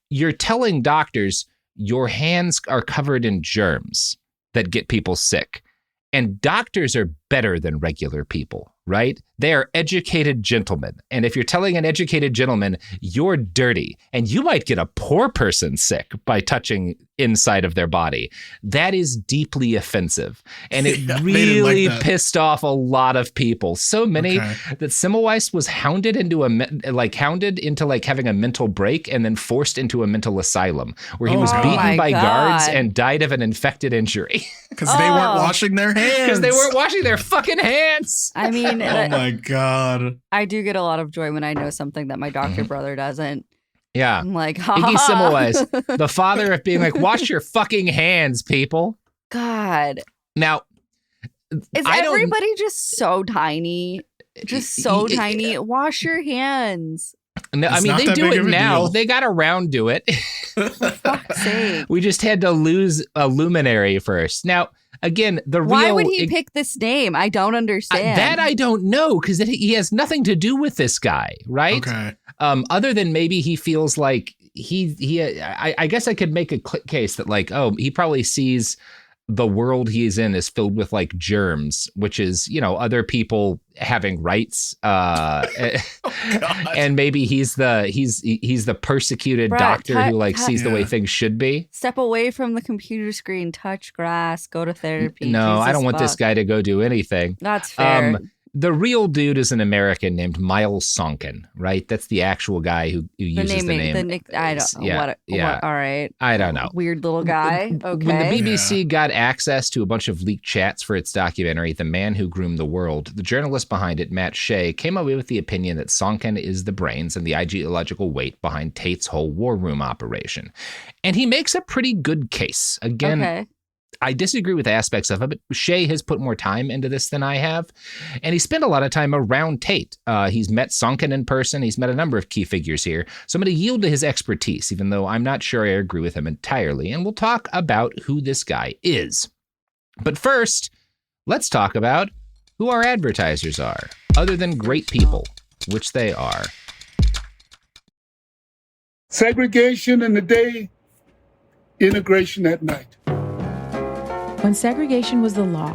You're telling doctors your hands are covered in germs that get people sick. And doctors are better than regular people, right? They are educated gentlemen. And if you're telling an educated gentleman you're dirty and you might get a poor person sick by touching inside of their body, that is deeply offensive. And it really pissed off a lot of people. So many that Semmelweis was hounded into having a mental break and then forced into a mental asylum where he was beaten by guards and died of an infected injury. Because they weren't washing their hands. Because they weren't washing their fucking hands. I mean, oh my God. I do get a lot of joy when I know something that my doctor brother doesn't. Yeah. I'm like, Iggy Semmelweis, the father of being like, wash your fucking hands, people. God. Now, is everybody just so tiny? Just so tiny. Wash your hands. No, I mean, they do it now. They got around to it. For fuck's sake. We just had to lose a luminary first. Now, again, why would he pick this name? I don't understand. That I don't know, because he has nothing to do with this guy, right? Okay. Other than maybe he feels like I guess I could make a case that like, oh, he probably sees the world he's in is filled with like germs, which is, you know, other people having rights. And maybe he's the persecuted doctor who like sees the way things should be. Step away from the computer screen, touch grass, go to therapy. No, Jesus I don't want this guy to go do anything. That's fair. The real dude is an American named Miles Sonkin, right? That's the actual guy who uses the name. I don't know. What, all right. I don't know. Weird little guy. Okay. When the BBC got access to a bunch of leaked chats for its documentary, The Man Who Groomed the World, the journalist behind it, Matt Shea, came away with the opinion that Sonkin is the brains and the ideological weight behind Tate's whole war room operation. And he makes a pretty good case. Again, I disagree with aspects of it, but Shea has put more time into this than I have. And he spent a lot of time around Tate. He's met Sonkin in person. He's met a number of key figures here. So I'm going to yield to his expertise, even though I'm not sure I agree with him entirely. And we'll talk about who this guy is. But first, let's talk about who our advertisers are, other than great people, which they are. Segregation in the day, integration at night. When segregation was the law,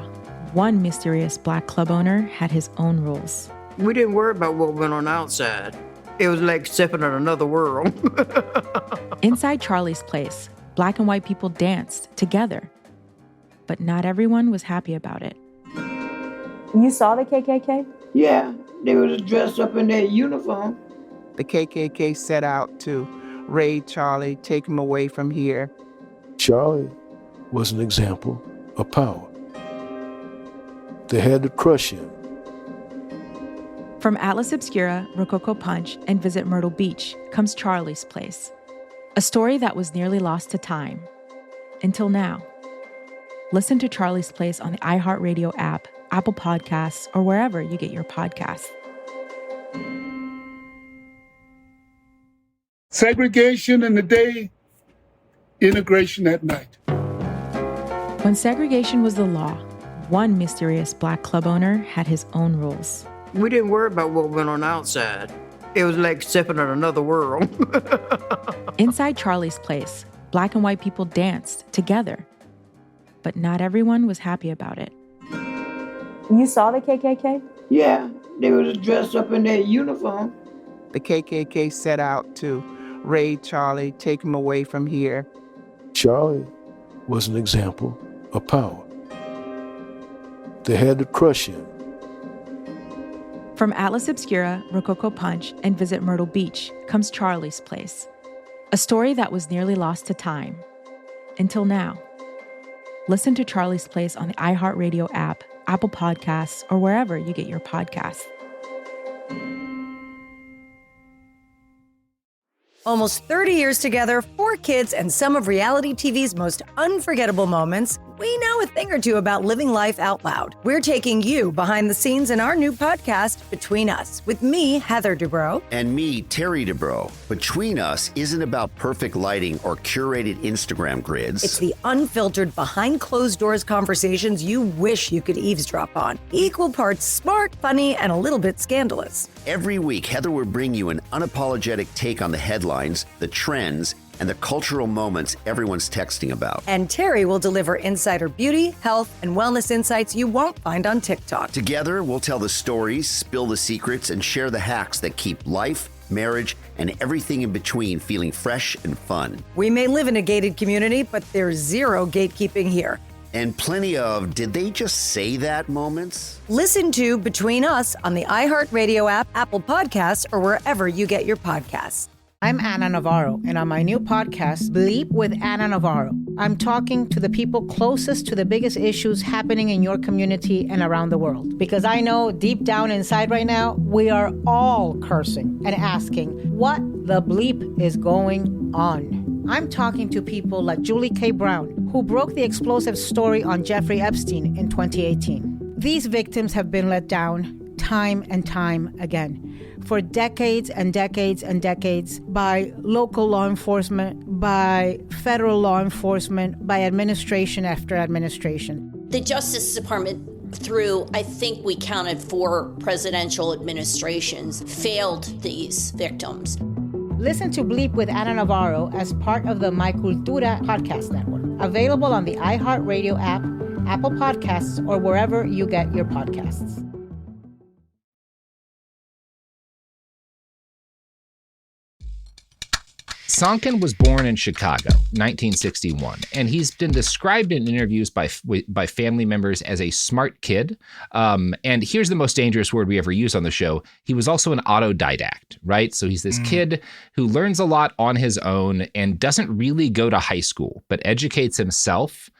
one mysterious black club owner had his own rules. We didn't worry about what went on outside. It was like stepping in another world. Inside Charlie's Place, black and white people danced together. But not everyone was happy about it. You saw the KKK? Yeah, they were just dressed up in their uniform. The KKK set out to raid Charlie, take him away from here. Charlie was an example of power. They had to crush him. From Atlas Obscura, Rococo Punch, and Visit Myrtle Beach comes Charlie's Place. A story that was nearly lost to time. Until now. Listen to Charlie's Place on the iHeartRadio app, Apple Podcasts, or wherever you get your podcasts. Segregation in the day, integration at night. When segregation was the law, one mysterious Black club owner had his own rules. We didn't worry about what went on outside. It was like stepping in another world. Inside Charlie's Place, Black and white people danced together. But not everyone was happy about it. You saw the KKK? Yeah, they was dressed up in their uniform. The KKK set out to raid Charlie, take him away from here. Charlie was an example of power. They had to crush him. From Atlas Obscura, Rococo Punch, and Visit Myrtle Beach comes Charlie's Place. A story that was nearly lost to time. Until now. Listen to Charlie's Place on the iHeartRadio app, Apple Podcasts, or wherever you get your podcasts. Almost 30 years together, 4 kids, and some of reality TV's most unforgettable moments, we know a thing or two about living life out loud. We're taking you behind the scenes in our new podcast, Between Us, with me, Heather Dubrow. And me, Terry Dubrow. Between Us isn't about perfect lighting or curated Instagram grids. It's the unfiltered, behind closed doors conversations you wish you could eavesdrop on. Equal parts smart, funny, and a little bit scandalous. Every week, Heather will bring you an unapologetic take on the headlines, the trends, and the cultural moments everyone's texting about. And Terry will deliver insider beauty, health, and wellness insights you won't find on TikTok. Together, we'll tell the stories, spill the secrets, and share the hacks that keep life, marriage, and everything in between feeling fresh and fun. We may live in a gated community, but there's zero gatekeeping here. And plenty of, did they just say that moments? Listen to Between Us on the iHeartRadio app, Apple Podcasts, or wherever you get your podcasts. I'm Anna Navarro, and on my new podcast, Bleep with Anna Navarro, I'm talking to the people closest to the biggest issues happening in your community and around the world. Because I know deep down inside right now, we are all cursing and asking, what the bleep is going on? I'm talking to people like Julie K. Brown, who broke the explosive story on Jeffrey Epstein in 2018. These victims have been let down time and time again for decades and decades and decades by local law enforcement, by federal law enforcement, by administration after administration. The Justice Department, through, I think we counted 4 presidential administrations, failed these victims. Listen to Bleep with Anna Navarro as part of the My Cultura podcast network. Available on the iHeartRadio app, Apple Podcasts, or wherever you get your podcasts. Sonkin was born in Chicago, 1961, and he's been described in interviews by family members as a smart kid. And here's the most dangerous word we ever use on the show. He was also an autodidact, right? So he's this kid who learns a lot on his own and doesn't really go to high school, but educates himself.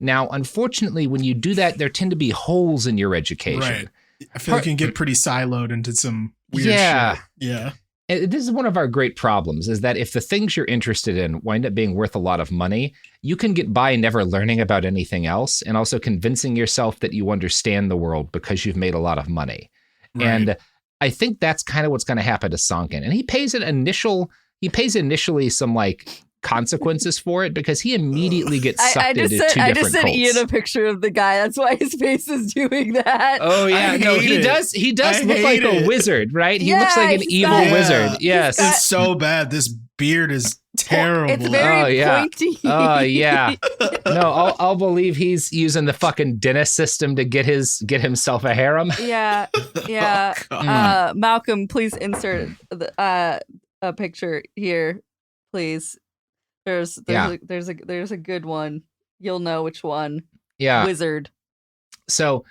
Now, unfortunately, when you do that, there tend to be holes in your education. Right. I feel like you can get pretty siloed into some weird shit. Yeah. This is one of our great problems, is that if the things you're interested in wind up being worth a lot of money, you can get by never learning about anything else and also convincing yourself that you understand the world because you've made a lot of money. Right. And I think that's kind of what's going to happen to Sonkin. And he pays initially some like consequences for it because he immediately gets sucked into two different cults. I just sent Ian a picture of the guy. That's why his face is doing that. Oh yeah, no, he does look like a wizard, right? He looks like an evil wizard. Yes, it's so bad. This beard is terrible. It's very pointy. Oh yeah. No, I'll believe he's using the fucking dentist system to get himself a harem. Yeah, yeah. Oh, Malcolm, please insert a picture here, please. There's a good one. You'll know which one. Yeah. Wizard. So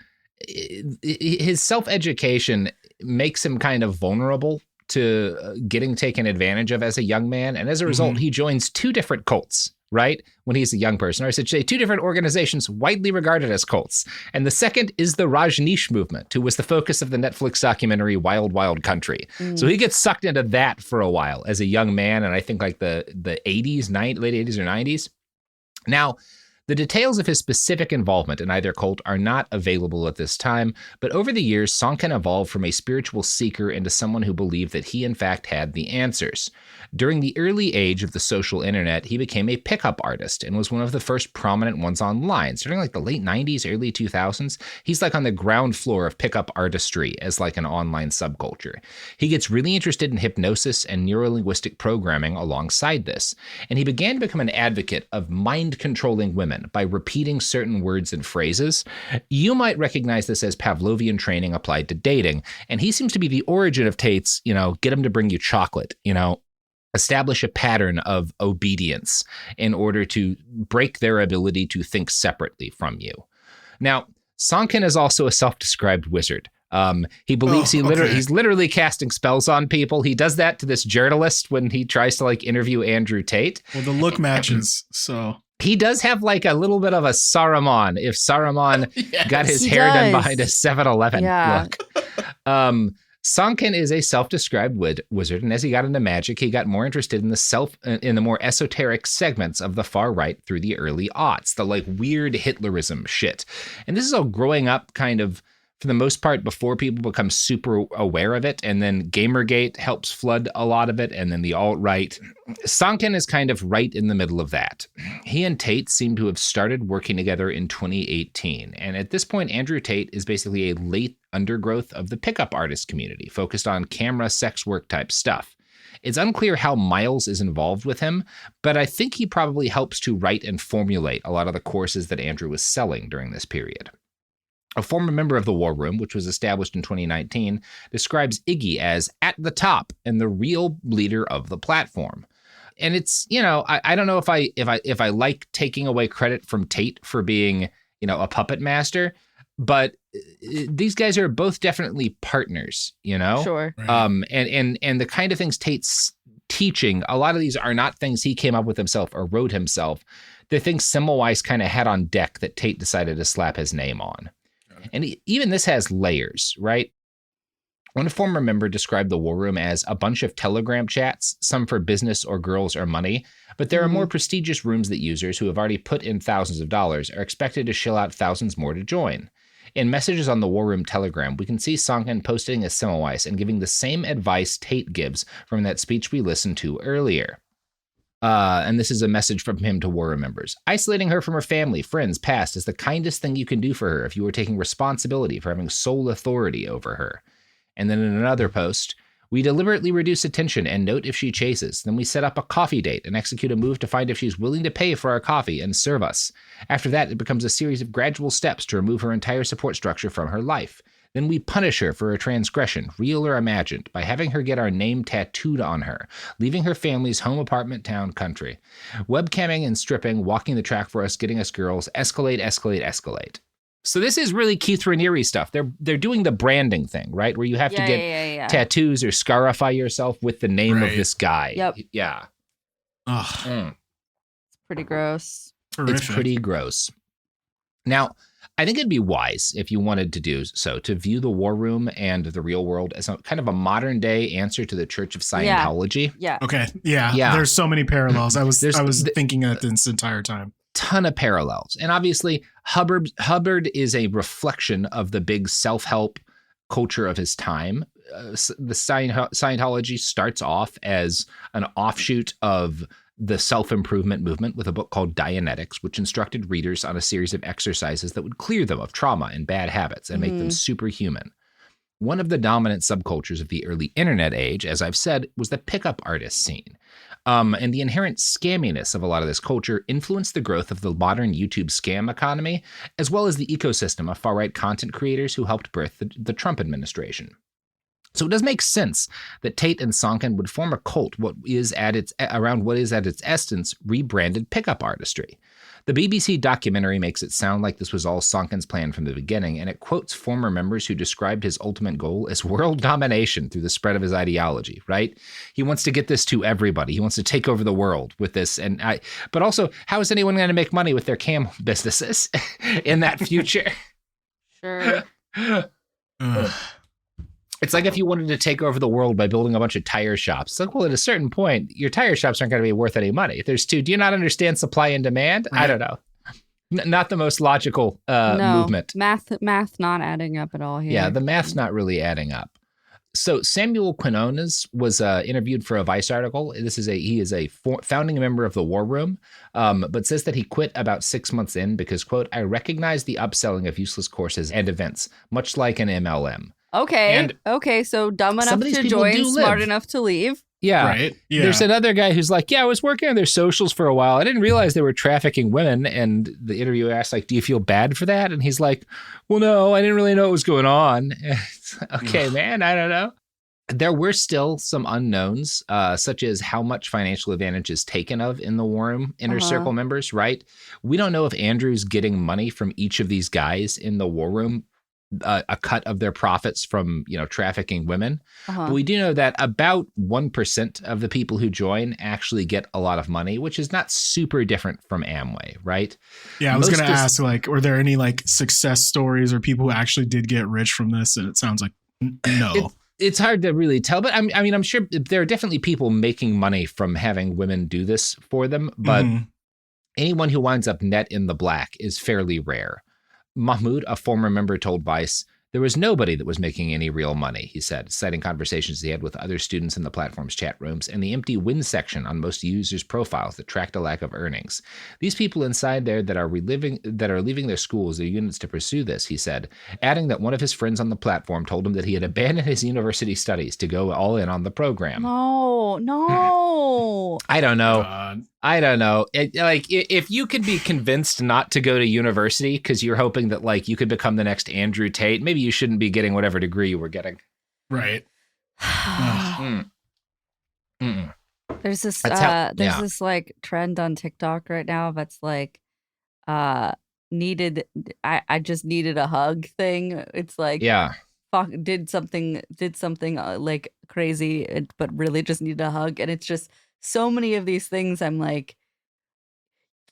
his self-education makes him kind of vulnerable to getting taken advantage of as a young man. And as a result, he joins 2 different cults, right? When he's a young person, or I should say 2 different organizations widely regarded as cults. And the second is the Rajneesh movement, who was the focus of the Netflix documentary Wild Wild Country. So he gets sucked into that for a while as a young man, and I think like the 80s, late 80s or 90s. Now, the details of his specific involvement in either cult are not available at this time, but over the years, Sonkin evolved from a spiritual seeker into someone who believed that he in fact had the answers. During the early age of the social internet, he became a pickup artist and was one of the first prominent ones online. Starting like the late 90s, early 2000s, he's like on the ground floor of pickup artistry as like an online subculture. He gets really interested in hypnosis and neurolinguistic programming alongside this, and he began to become an advocate of mind-controlling women by repeating certain words and phrases. You might recognize this as Pavlovian training applied to dating, and he seems to be the origin of Tate's, get him to bring you chocolate, establish a pattern of obedience in order to break their ability to think separately from you. Now, Sonkin is also a self-described wizard. He believes he's literally casting spells on people. He does that to this journalist when he tries to interview Andrew Tate. Well, the look matches, so... He does have like a little bit of a Saruman, if Saruman got his hair done behind a 7-Eleven look. Sonkin is a self-described wizard, and as he got into magic, he got more interested in the more esoteric segments of the far right through the early aughts, the weird Hitlerism shit. And this is all growing up kind of, for the most part, before people become super aware of it, and then Gamergate helps flood a lot of it, and then the alt-right. Sonkin is kind of right in the middle of that. He and Tate seem to have started working together in 2018, and at this point, Andrew Tate is basically a late undergrowth of the pickup artist community, focused on camera sex work type stuff. It's unclear how Miles is involved with him, but I think he probably helps to write and formulate a lot of the courses that Andrew was selling during this period. A former member of the War Room, which was established in 2019, describes Iggy as at the top and the real leader of the platform. And it's, I don't know if I like taking away credit from Tate for being, a puppet master, but these guys are both definitely partners, Sure. And the kind of things Tate's teaching, a lot of these are not things he came up with himself or wrote himself. They're things Semmelweis kind of had on deck that Tate decided to slap his name on. And even this has layers, right? One former member described the War Room as a bunch of Telegram chats, some for business or girls or money, but there are more prestigious rooms that users who have already put in thousands of dollars are expected to shell out thousands more to join. In messages on the War Room Telegram, we can see Sonkin posting as Semmelweis and giving the same advice Tate gives from that speech we listened to earlier. And this is a message from him to War Room members. Isolating her from her family, friends, past is the kindest thing you can do for her if you are taking responsibility for having sole authority over her. And then in another post, we deliberately reduce attention and note if she chases. Then we set up a coffee date and execute a move to find if she's willing to pay for our coffee and serve us. After that, it becomes a series of gradual steps to remove her entire support structure from her life. Then we punish her for a transgression, real or imagined, by having her get our name tattooed on her, leaving her family's home, apartment, town, country. Webcamming and stripping, walking the track for us, getting us girls, escalate. So this is really Keith Raniere stuff. They're doing the branding thing, right? Where you have to get tattoos or scarify yourself with the name of this guy. Yep. Yeah. It's pretty gross. It's pretty gross. Now, I think it'd be wise, if you wanted to do so, to view the War Room and the real world as a kind of a modern day answer to the Church of Scientology. Yeah. Okay. Yeah. There's so many parallels. I was thinking that this entire time. Ton of parallels. And obviously, Hubbard is a reflection of the big self-help culture of his time. The Scientology starts off as an offshoot of the self-improvement movement with a book called Dianetics, which instructed readers on a series of exercises that would clear them of trauma and bad habits and make them superhuman. One of the dominant subcultures of the early internet age, as I've said, was the pickup artist scene. And the inherent scamminess of a lot of this culture influenced the growth of the modern YouTube scam economy, as well as the ecosystem of far-right content creators who helped birth the Trump administration. So it does make sense that Tate and Sonkin would form a cult around what is at its essence rebranded pickup artistry. The BBC documentary makes it sound like this was all Sonkin's plan from the beginning, and it quotes former members who described his ultimate goal as world domination through the spread of his ideology, right? He wants to get this to everybody. He wants to take over the world with this. But also, how is anyone going to make money with their cam businesses in that future? Sure. It's like if you wanted to take over the world by building a bunch of tire shops. It's like, well, at a certain point, your tire shops aren't going to be worth any money. Do you not understand supply and demand? Right. I don't know. Not the most logical movement. Math not adding up at all here. Yeah, the math's not really adding up. So Samuel Quinones was interviewed for a Vice article. He is a founding member of the War Room, but says that he quit about 6 months in because, quote, I recognize the upselling of useless courses and events, much like an MLM. Okay, so dumb enough to join, smart enough to leave. Yeah. Right. Yeah. There's another guy who's like, I was working on their socials for a while. I didn't realize they were trafficking women. And the interviewer asked, like, do you feel bad for that? And he's like, well, no, I didn't really know what was going on. Okay, man, I don't know. There were still some unknowns, such as how much financial advantage is taken of in the War Room Inner Circle members, right? We don't know if Andrew's getting money from each of these guys in the War Room, a cut of their profits from, trafficking women. But we do know that about 1% of the people who join actually get a lot of money, which is not super different from Amway, right? Yeah, I was going to ask, like, were there any like success stories or people who actually did get rich from this? And it sounds like no. It's hard to really tell, but I'm sure there are definitely people making money from having women do this for them, but anyone who winds up net in the black is fairly rare. Mahmoud, a former member, told Vice, there was nobody that was making any real money, he said, citing conversations he had with other students in the platform's chat rooms and the empty win section on most users' profiles that tracked a lack of earnings. These people inside there that are leaving their schools or units to pursue this, he said, adding that one of his friends on the platform told him that he had abandoned his university studies to go all in on the program. No. I don't know. God. I don't know. If you could be convinced not to go to university because you're hoping that like you could become the next Andrew Tate, maybe you shouldn't be getting whatever degree you were getting. Right. There's this like trend on TikTok right now that's like I just needed a hug thing. It's like did something like crazy but really just needed a hug, and it's just so many of these things. I'm like,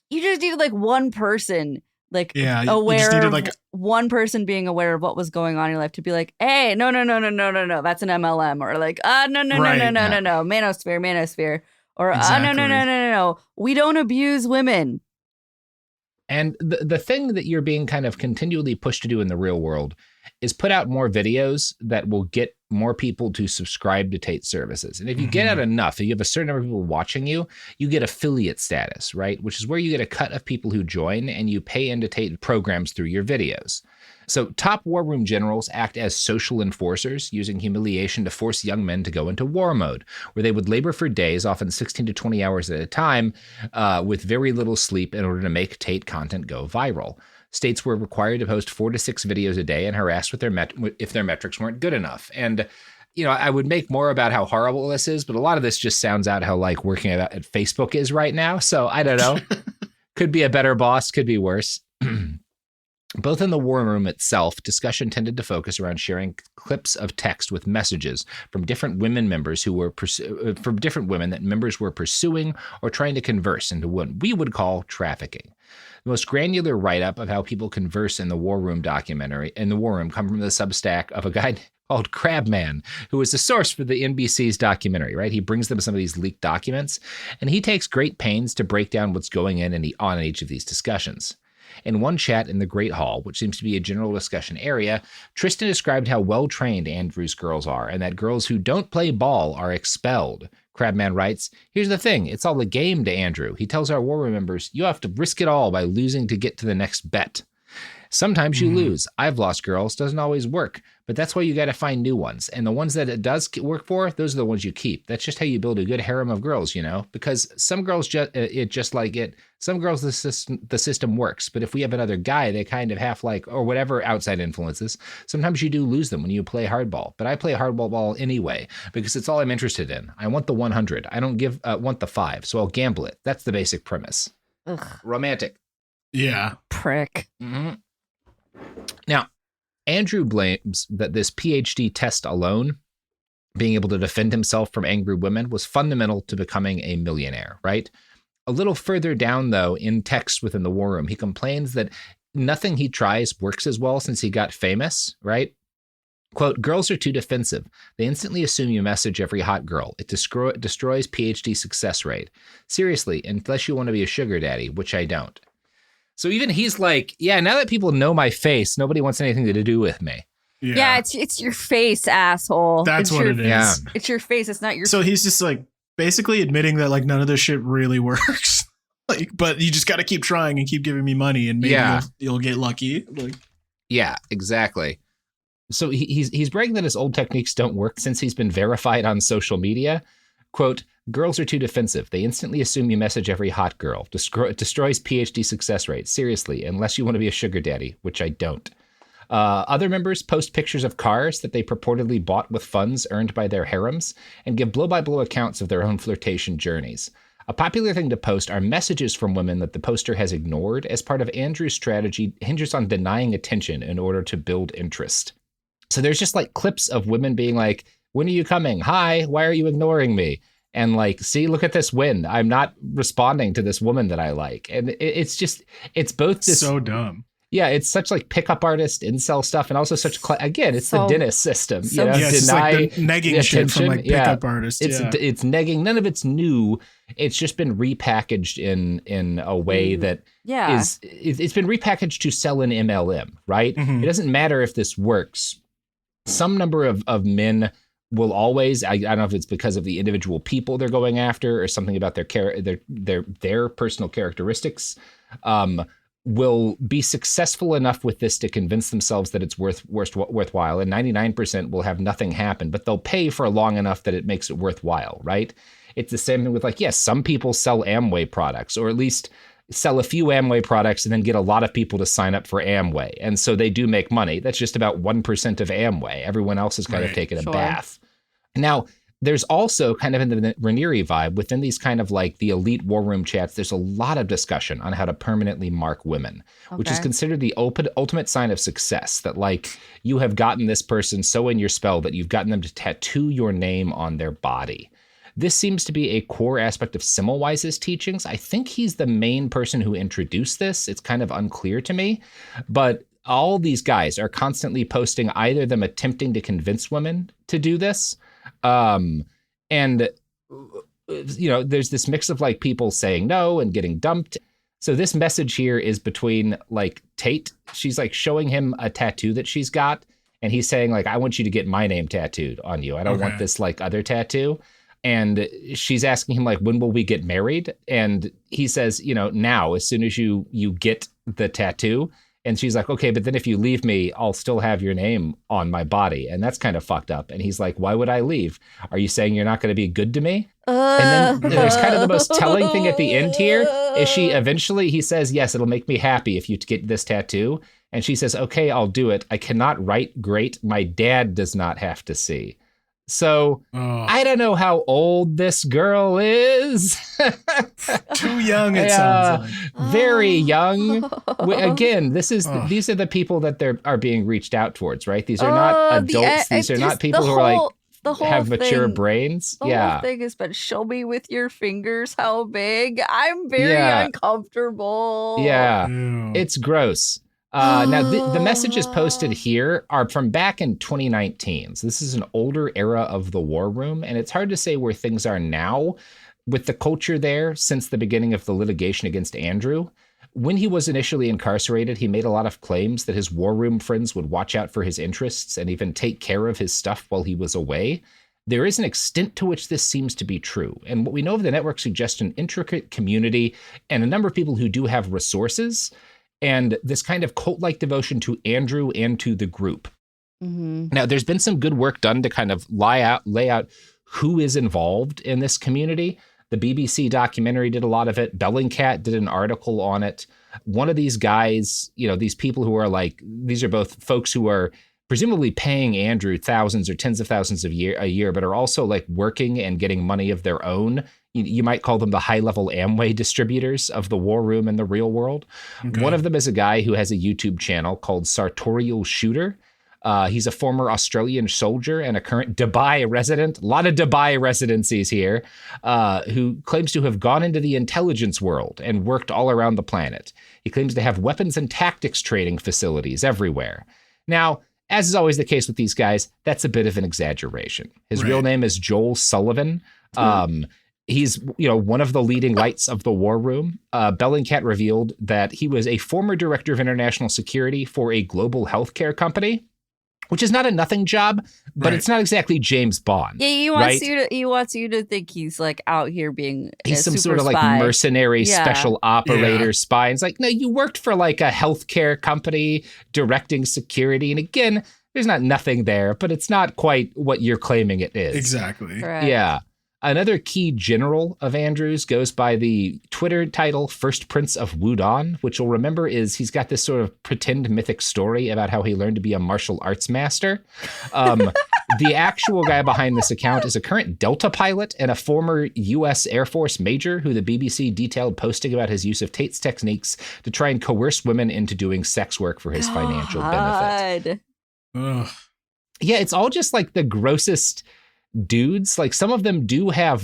you just needed like one person, like aware of like one person being aware of what was going on in your life to be like, hey, no, that's an MLM, or like, no, manosphere, or no, we don't abuse women. And the thing that you're being kind of continually pushed to do in the real world is put out more videos that will get more people to subscribe to Tate services. And if you get out enough, if you have a certain number of people watching you, you get affiliate status, right? Which is where you get a cut of people who join and you pay into Tate programs through your videos. So top war room generals act as social enforcers, using humiliation to force young men to go into war mode, where they would labor for days, often 16 to 20 hours at a time, with very little sleep in order to make Tate content go viral. States were required to post 4 to 6 videos a day and harassed with if their metrics weren't good enough. And, I would make more about how horrible this is, but a lot of this just sounds out how like working at Facebook is right now. So I don't know. Could be a better boss, could be worse. Both in the war room itself, discussion tended to focus around sharing clips of text with messages from different women members who were from different women that members were pursuing or trying to converse into what we would call trafficking. The most granular write-up of how people converse in the War Room documentary come from the Substack of a guy called Crabman, who is the source for the NBC's documentary, right? He brings them some of these leaked documents, and he takes great pains to break down what's going on each of these discussions. In one chat in the Great Hall, which seems to be a general discussion area, Tristan described how well-trained Andrew's girls are and that girls who don't play ball are expelled. Crabman writes, here's the thing, it's all a game to Andrew. He tells our war room members, you have to risk it all by losing to get to the next bet. Sometimes you lose. I've lost girls. Doesn't always work, but that's why you got to find new ones. And the ones that it does work for, those are the ones you keep. That's just how you build a good harem of girls, you know, because some girls just like it. Some girls, the system works, but if we have another guy, they kind of have like, or whatever outside influences, sometimes you do lose them when you play hardball. But I play hardball ball anyway, because it's all I'm interested in. I want the 100. I don't want the 5. So I'll gamble it. That's the basic premise. Ugh. Romantic. Yeah. Prick. Mm-hmm. Now, Andrew blames that this PhD test alone, being able to defend himself from angry women, was fundamental to becoming a millionaire, right? A little further down, though, in text within the War Room, he complains that nothing he tries works as well since he got famous, right? Quote, girls are too defensive. They instantly assume you message every hot girl. It destroys PhD success rate. Seriously, unless you want to be a sugar daddy, which I don't. So even he's like, yeah, now that people know my face, nobody wants anything to do with me. Yeah, it's your face, asshole. That's what it is. Yeah. It's your face. It's not your. So he's just like basically admitting that like none of this shit really works. Like, but you just got to keep trying and keep giving me money, and maybe you'll get lucky. Like, yeah, exactly. So he's bragging that his old techniques don't work since he's been verified on social media. Quote, girls are too defensive. They instantly assume you message every hot girl. Destroys PhD success rate. Seriously, unless you want to be a sugar daddy, which I don't. Other members post pictures of cars that they purportedly bought with funds earned by their harems and give blow-by-blow accounts of their own flirtation journeys. A popular thing to post are messages from women that the poster has ignored as part of Andrew's strategy hinges on denying attention in order to build interest. So there's just like clips of women being like, when are you coming? Hi, why are you ignoring me? And like, see, look at this win. I'm not responding to this woman that I like. And it's both this. So dumb. Yeah, it's such like pickup artist incel stuff, and also such again, it's the dentist system. So, you know, deny it's like the negging shit from like pickup artists. It's negging. None of it's new. It's just been repackaged in a way that it's been repackaged to sell an MLM, right? Mm-hmm. It doesn't matter if this works. Some number of men will always, I don't know if it's because of the individual people they're going after or something about their personal characteristics, will be successful enough with this to convince themselves that it's worthwhile. And 99% will have nothing happen, but they'll pay for long enough that it makes it worthwhile, right? It's the same thing with like, yes, some people sell Amway products, or at least sell a few Amway products and then get a lot of people to sign up for Amway. And so they do make money. That's just about 1% of Amway. Everyone else has kind of taken a bath. Now, there's also kind of in the Raniere vibe within these kind of like the elite war room chats, there's a lot of discussion on how to permanently mark women, which is considered the ultimate sign of success, that like you have gotten this person so in your spell that you've gotten them to tattoo your name on their body. This seems to be a core aspect of Semmelweis's teachings. I think he's the main person who introduced this. It's kind of unclear to me, but all these guys are constantly posting either them attempting to convince women to do this, and you know, there's this mix of like people saying no and getting dumped. So this message here is between like Tate. She's like showing him a tattoo that she's got, and he's saying like, I want you to get my name tattooed on you. I don't want this like other tattoo. And she's asking him like, when will we get married? And he says, you know, now, as soon as you get the tattoo. And she's like, okay, but then if you leave me, I'll still have your name on my body. And that's kind of fucked up. And he's like, why would I leave? Are you saying you're not going to be good to me? And then there's kind of the most telling thing at the end here is he says, yes, it'll make me happy if you get this tattoo. And she says, okay, I'll do it. I cannot write great. My dad does not have to see. So I don't know how old this girl is. Too young, it sounds like. Very young. Again, these are the people that are being reached out towards, right? These are not adults. These are not people who are like have mature brains. The whole thing is, but show me with your fingers how big. I'm very uncomfortable. Yeah, it's gross. Now, the messages posted here are from back in 2019. So this is an older era of the war room, and it's hard to say where things are now with the culture there since the beginning of the litigation against Andrew. When he was initially incarcerated, he made a lot of claims that his war room friends would watch out for his interests and even take care of his stuff while he was away. There is an extent to which this seems to be true. And what we know of the network suggests an intricate community and a number of people who do have resources. and this kind of cult-like devotion to Andrew and to the group. Now, there's been some good work done to kind of lay out who is involved in this community. The BBC documentary did a lot of it. Bellingcat did an article on it. One of these guys, these people who are like, these are both folks who are presumably paying Andrew thousands or tens of thousands a year, but are also like working and getting money of their own. You might call them the high-level Amway distributors of the war room and the real world. Okay. One of them is a guy who has a YouTube channel called Sartorial Shooter. He's a former Australian soldier and a current Dubai resident. A lot of Dubai residencies here, who claims to have gone into the intelligence world and worked all around the planet. He claims to have weapons and tactics training facilities everywhere. Now, as is always the case with these guys, that's a bit of an exaggeration. His real name is Joel Sullivan. He's, one of the leading lights of the war room. Bellingcat revealed that he was a former director of international security for a global healthcare company, which is not a nothing job, but it's not exactly James Bond. Yeah, he wants you to think he's like out here being he's some sort of spy. like mercenary special operator spy. It's like, no, you worked for like a healthcare company directing security. And again, there's not nothing there, but it's not quite what you're claiming it is. Exactly. Correct. Yeah. Another key general of Andrew's goes by the Twitter title First Prince of Wudon, which you'll remember is he's got this sort of pretend mythic story about how he learned to be a martial arts master. The actual guy behind this account is a current Delta pilot and a former U.S. Air Force major who the BBC detailed posting about his use of Tate's techniques to try and coerce women into doing sex work for his financial benefit. Ugh. Yeah, it's all just like the grossest dudes. Like some of them do have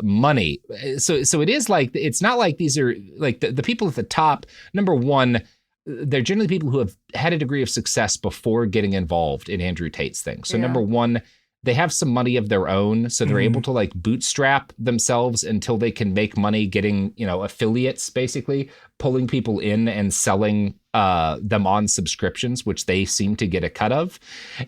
money. So it is like, it's not like these are like the people at the top. Number one, they're generally people who have had a degree of success before getting involved in Andrew Tate's thing. So number one, they have some money of their own. So they're able to like bootstrap themselves until they can make money getting, affiliates, basically pulling people in and selling them on subscriptions, which they seem to get a cut of.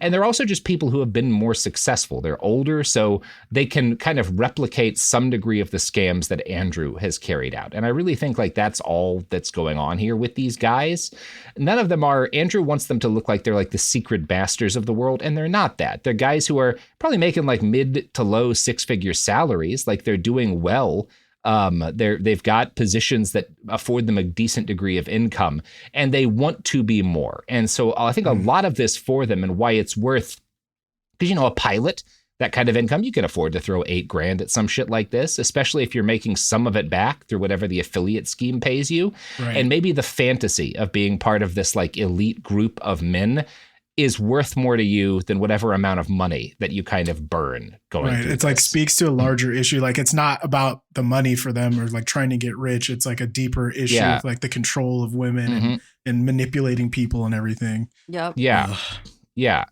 And they're also just people who have been more successful. They're older, so they can kind of replicate some degree of the scams that Andrew has carried out. And I really think like that's all that's going on here with these guys. None of them are, Andrew wants them to look like they're like the secret bastards of the world, and they're not that. They're guys who are probably making like mid to low six-figure salaries, like they're doing well. They've got positions that afford them a decent degree of income, and they want to be more. And so I think a lot of this for them and why it's worth, because, a pilot, that kind of income, you can afford to throw $8,000 at some shit like this, especially if you're making some of it back through whatever the affiliate scheme pays you. Right. And maybe the fantasy of being part of this like elite group of men is worth more to you than whatever amount of money that you kind of burn going through. It's like speaks to a larger issue. Like it's not about the money for them or like trying to get rich. It's like a deeper issue of like the control of women and manipulating people and everything. Yep. Yeah. Ugh. Yeah.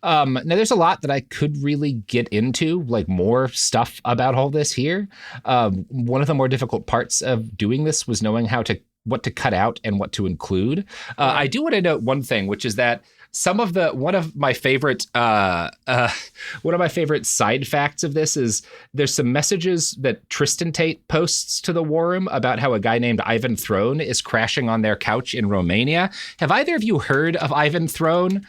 Now there's a lot that I could really get into, like more stuff about all this here. One of the more difficult parts of doing this was knowing what to cut out and what to include. I do want to note one thing, which is that one of my favorite side facts of this is there's some messages that Tristan Tate posts to the War Room about how a guy named Ivan Throne is crashing on their couch in Romania. Have either of you heard of Ivan Throne?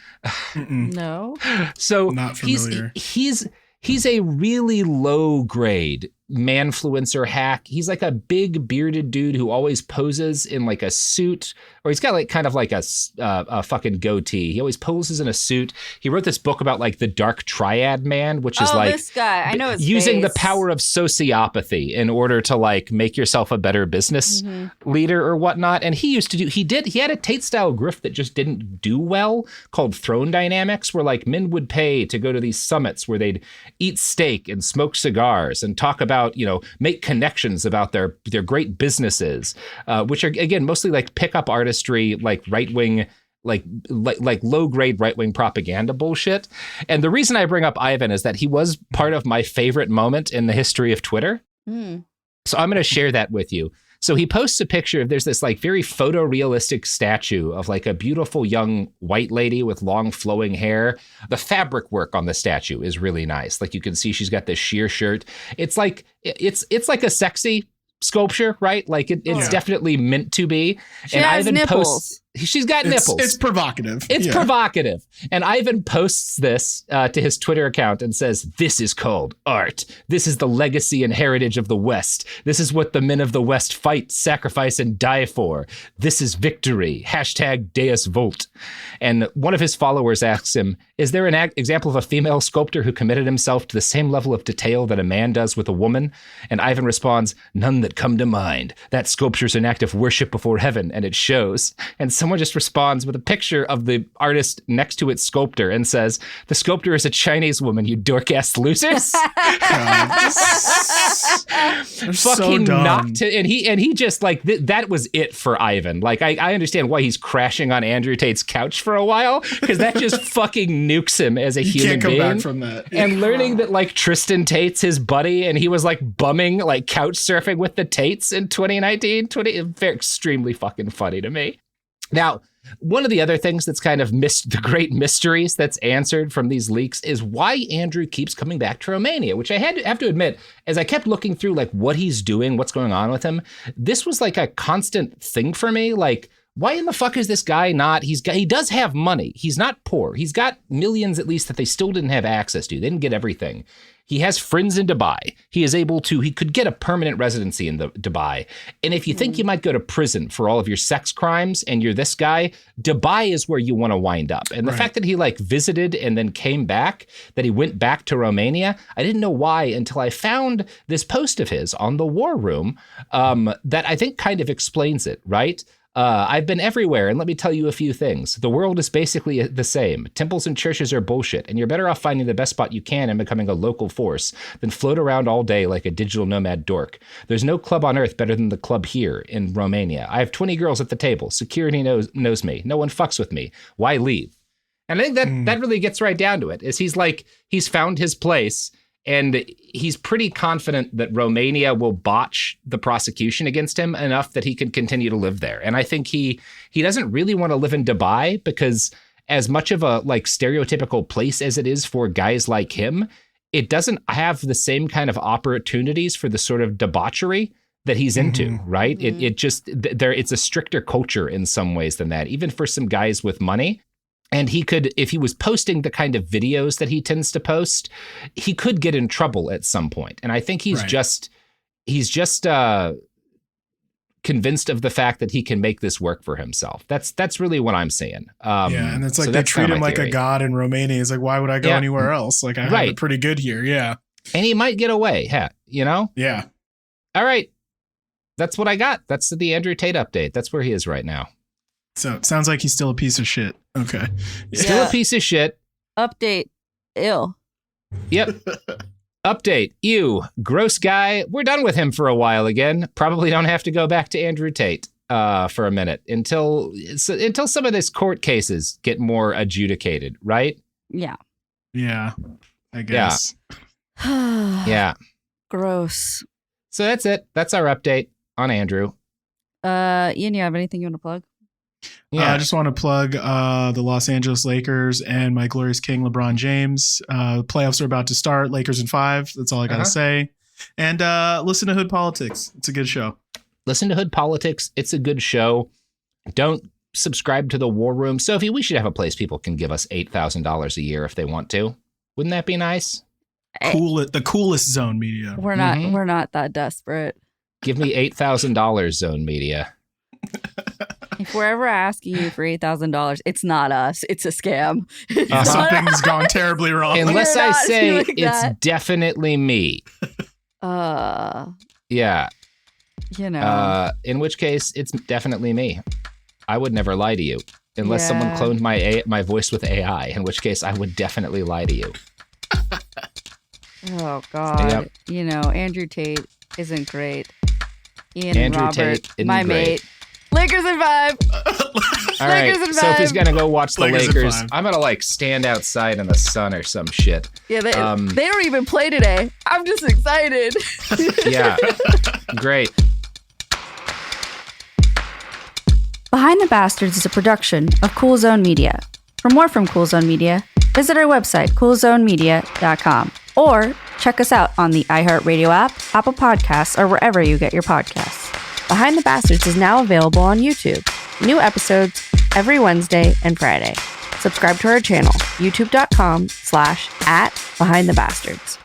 No. So not familiar. He's a really low grade manfluencer hack. He's like a big bearded dude who always poses in like a suit, or he's got like kind of like a fucking goatee. He always poses in a suit. He wrote this book about like the dark triad man, which is like this guy. I know his using face. the power of sociopathy in order to like make yourself a better business leader or whatnot. And he had a Tate style grift that just didn't do well called Throne Dynamics, where like men would pay to go to these summits where they'd eat steak and smoke cigars and talk about, make connections about their great businesses, which are, again, mostly like pickup artistry, like right-wing, like low-grade right-wing propaganda bullshit. And the reason I bring up Ivan is that he was part of my favorite moment in the history of Twitter. So I'm going to share that with you. So he posts a picture of, there's this like very photorealistic statue of like a beautiful young white lady with long flowing hair. The fabric work on the statue is really nice. Like you can see she's got this sheer shirt. It's like a sexy sculpture, right? Like it's definitely meant to be. She has nipples. She's got nipples. It's provocative. It's provocative. And Ivan posts this to his Twitter account and says, "This is called art. This is the legacy and heritage of the West. This is what the men of the West fight, sacrifice, and die for. This is victory. #Deus Vult." And one of his followers asks him, "Is there an example of a female sculptor who committed himself to the same level of detail that a man does with a woman?" And Ivan responds, "None that come to mind. That sculpture's an act of worship before heaven, and it shows." And someone just responds with a picture of the artist next to its sculptor and says, "The sculptor is a Chinese woman, you dork-ass losers." Fucking so knocked it. And he just like, that was it for Ivan. Like, I understand why he's crashing on Andrew Tate's couch for a while, because that just fucking nukes him as a human being. You can't come back from that. And learning that like Tristan Tate's his buddy and he was like bumming, like couch surfing with the Tates in 2019, extremely fucking funny to me. Now, one of the other things that's kind of the great mysteries that's answered from these leaks is why Andrew keeps coming back to Romania, which I have to admit, as I kept looking through like what he's doing, what's going on with him, this was like a constant thing for me. Like, why in the fuck is this guy not, he does have money. He's not poor. He's got millions at least that they still didn't have access to. They didn't get everything. He has friends in Dubai. He could get a permanent residency in Dubai. And if you think you might go to prison for all of your sex crimes and you're this guy, Dubai is where you want to wind up. And the fact that he like visited and then came back, that he went back to Romania, I didn't know why until I found this post of his on the War Room that I think kind of explains it, right? I've been everywhere, and let me tell you a few things. The world is basically the same. Temples and churches are bullshit, and you're better off finding the best spot you can and becoming a local force than float around all day like a digital nomad dork. There's no club on earth better than the club here in Romania. I have 20 girls at the table. Security knows me. No one fucks with me. Why leave? And I think that really gets right down to it, is he's found his place. And he's pretty confident that Romania will botch the prosecution against him enough that he can continue to live there. And I think he doesn't really want to live in Dubai, because as much of a like stereotypical place as it is for guys like him, it doesn't have the same kind of opportunities for the sort of debauchery that he's into, right? It's a stricter culture in some ways than that, even for some guys with money. And he could, if he was posting the kind of videos that he tends to post, he could get in trouble at some point. And I think he's just convinced of the fact that he can make this work for himself. That's really what I'm saying. And it's like they treat him like a god in Romania. He's like, why would I go anywhere else? Like, I have it pretty good here. Yeah. And he might get away, you know? Yeah. All right. That's what I got. That's the Andrew Tate update. That's where he is right now. So it sounds like he's still a piece of shit. Okay. Still a piece of shit. Update. Ill. Yep. Update. Ew. Gross guy. We're done with him for a while again. Probably don't have to go back to Andrew Tate for a minute until some of these court cases get more adjudicated, right? Yeah. Yeah. I guess. Yeah. Gross. So that's it. That's our update on Andrew. Ian, you have anything you want to plug? Yeah, I just want to plug the Los Angeles Lakers and my glorious king, LeBron James. The playoffs are about to start. Lakers in 5. That's all I got to say. And listen to Hood Politics. It's a good show. Listen to Hood Politics. It's a good show. Don't subscribe to the War Room. Sophie, we should have a place people can give us $8,000 a year if they want to. Wouldn't that be nice? The coolest Zone Media. We're not that desperate. Give me $8,000, Zone Media. If we're ever asking you for $8,000, it's not us. It's a scam. Something's gone terribly wrong. Unless I say it's definitely me. Yeah. You know. In which case, it's definitely me. I would never lie to you. Unless someone cloned my voice with AI, in which case I would definitely lie to you. Oh, God. Yep. You know, Andrew Tate isn't great. Ian Andrew and Robert, Tate my great. mate. Lakers in 5. All right, Sophie's gonna go watch the Lakers. I'm gonna stand outside in the sun or some shit. Yeah, they don't even play today. I'm just excited. Yeah, great. Behind the Bastards is a production of Cool Zone Media. For more from Cool Zone Media, visit our website, coolzonemedia.com, or Check us out on the iHeartRadio app, Apple Podcasts, or wherever you get your podcasts. Behind the Bastards is now available on YouTube. New episodes every Wednesday and Friday. Subscribe to our channel, youtube.com/@BehindTheBastards.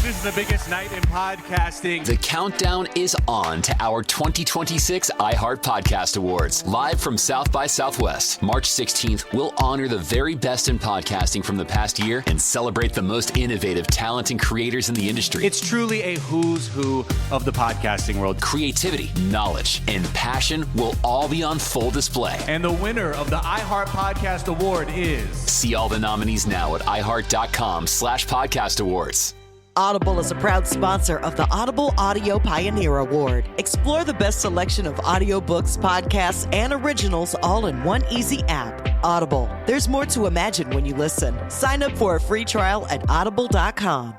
This is the biggest night in podcasting. The countdown is on to our 2026 iHeart Podcast Awards. Live from South by Southwest, March 16th, we'll honor the very best in podcasting from the past year and celebrate the most innovative talent and creators in the industry. It's truly a who's who of the podcasting world. Creativity, knowledge, and passion will all be on full display. And the winner of the iHeart Podcast Award is... See all the nominees now at iHeart.com/podcast awards. Audible is a proud sponsor of the Audible Audio Pioneer Award. Explore the best selection of audiobooks, podcasts, and originals all in one easy app. Audible. There's more to imagine when you listen. Sign up for a free trial at audible.com.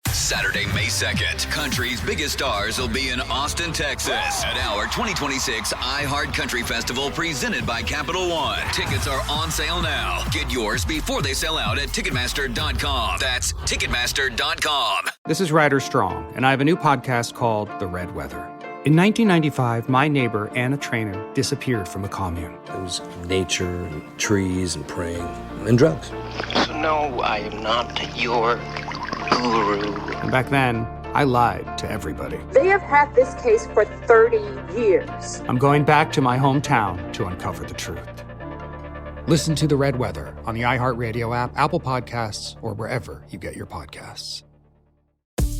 Saturday, May 2nd, country's biggest stars will be in Austin, Texas at our 2026 iHeart Country Festival presented by Capital One. Tickets are on sale now. Get yours before they sell out at Ticketmaster.com. That's Ticketmaster.com. This is Ryder Strong, and I have a new podcast called The Red Weather. In 1995, my neighbor, Anna Trainer, disappeared from a commune. It was nature and trees and praying and drugs. So no, I am not your guru. And back then, I lied to everybody. They have had this case for 30 years. I'm going back to my hometown to uncover the truth. Listen to The Red Weather on the iHeartRadio app, Apple Podcasts, or wherever you get your podcasts.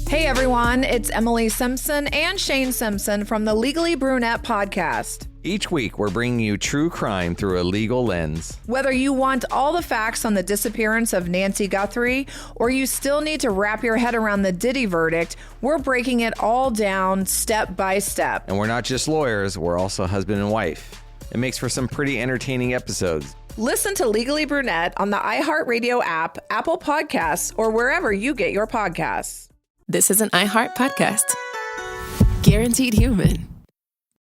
Hey everyone, it's Emily Simpson and Shane Simpson from the Legally Brunette podcast. Each week, we're bringing you true crime through a legal lens. Whether you want all the facts on the disappearance of Nancy Guthrie, or you still need to wrap your head around the Diddy verdict, we're breaking it all down step by step. And we're not just lawyers, we're also husband and wife. It makes for some pretty entertaining episodes. Listen to Legally Brunette on the iHeartRadio app, Apple Podcasts, or wherever you get your podcasts. This is an iHeart podcast. Guaranteed Human.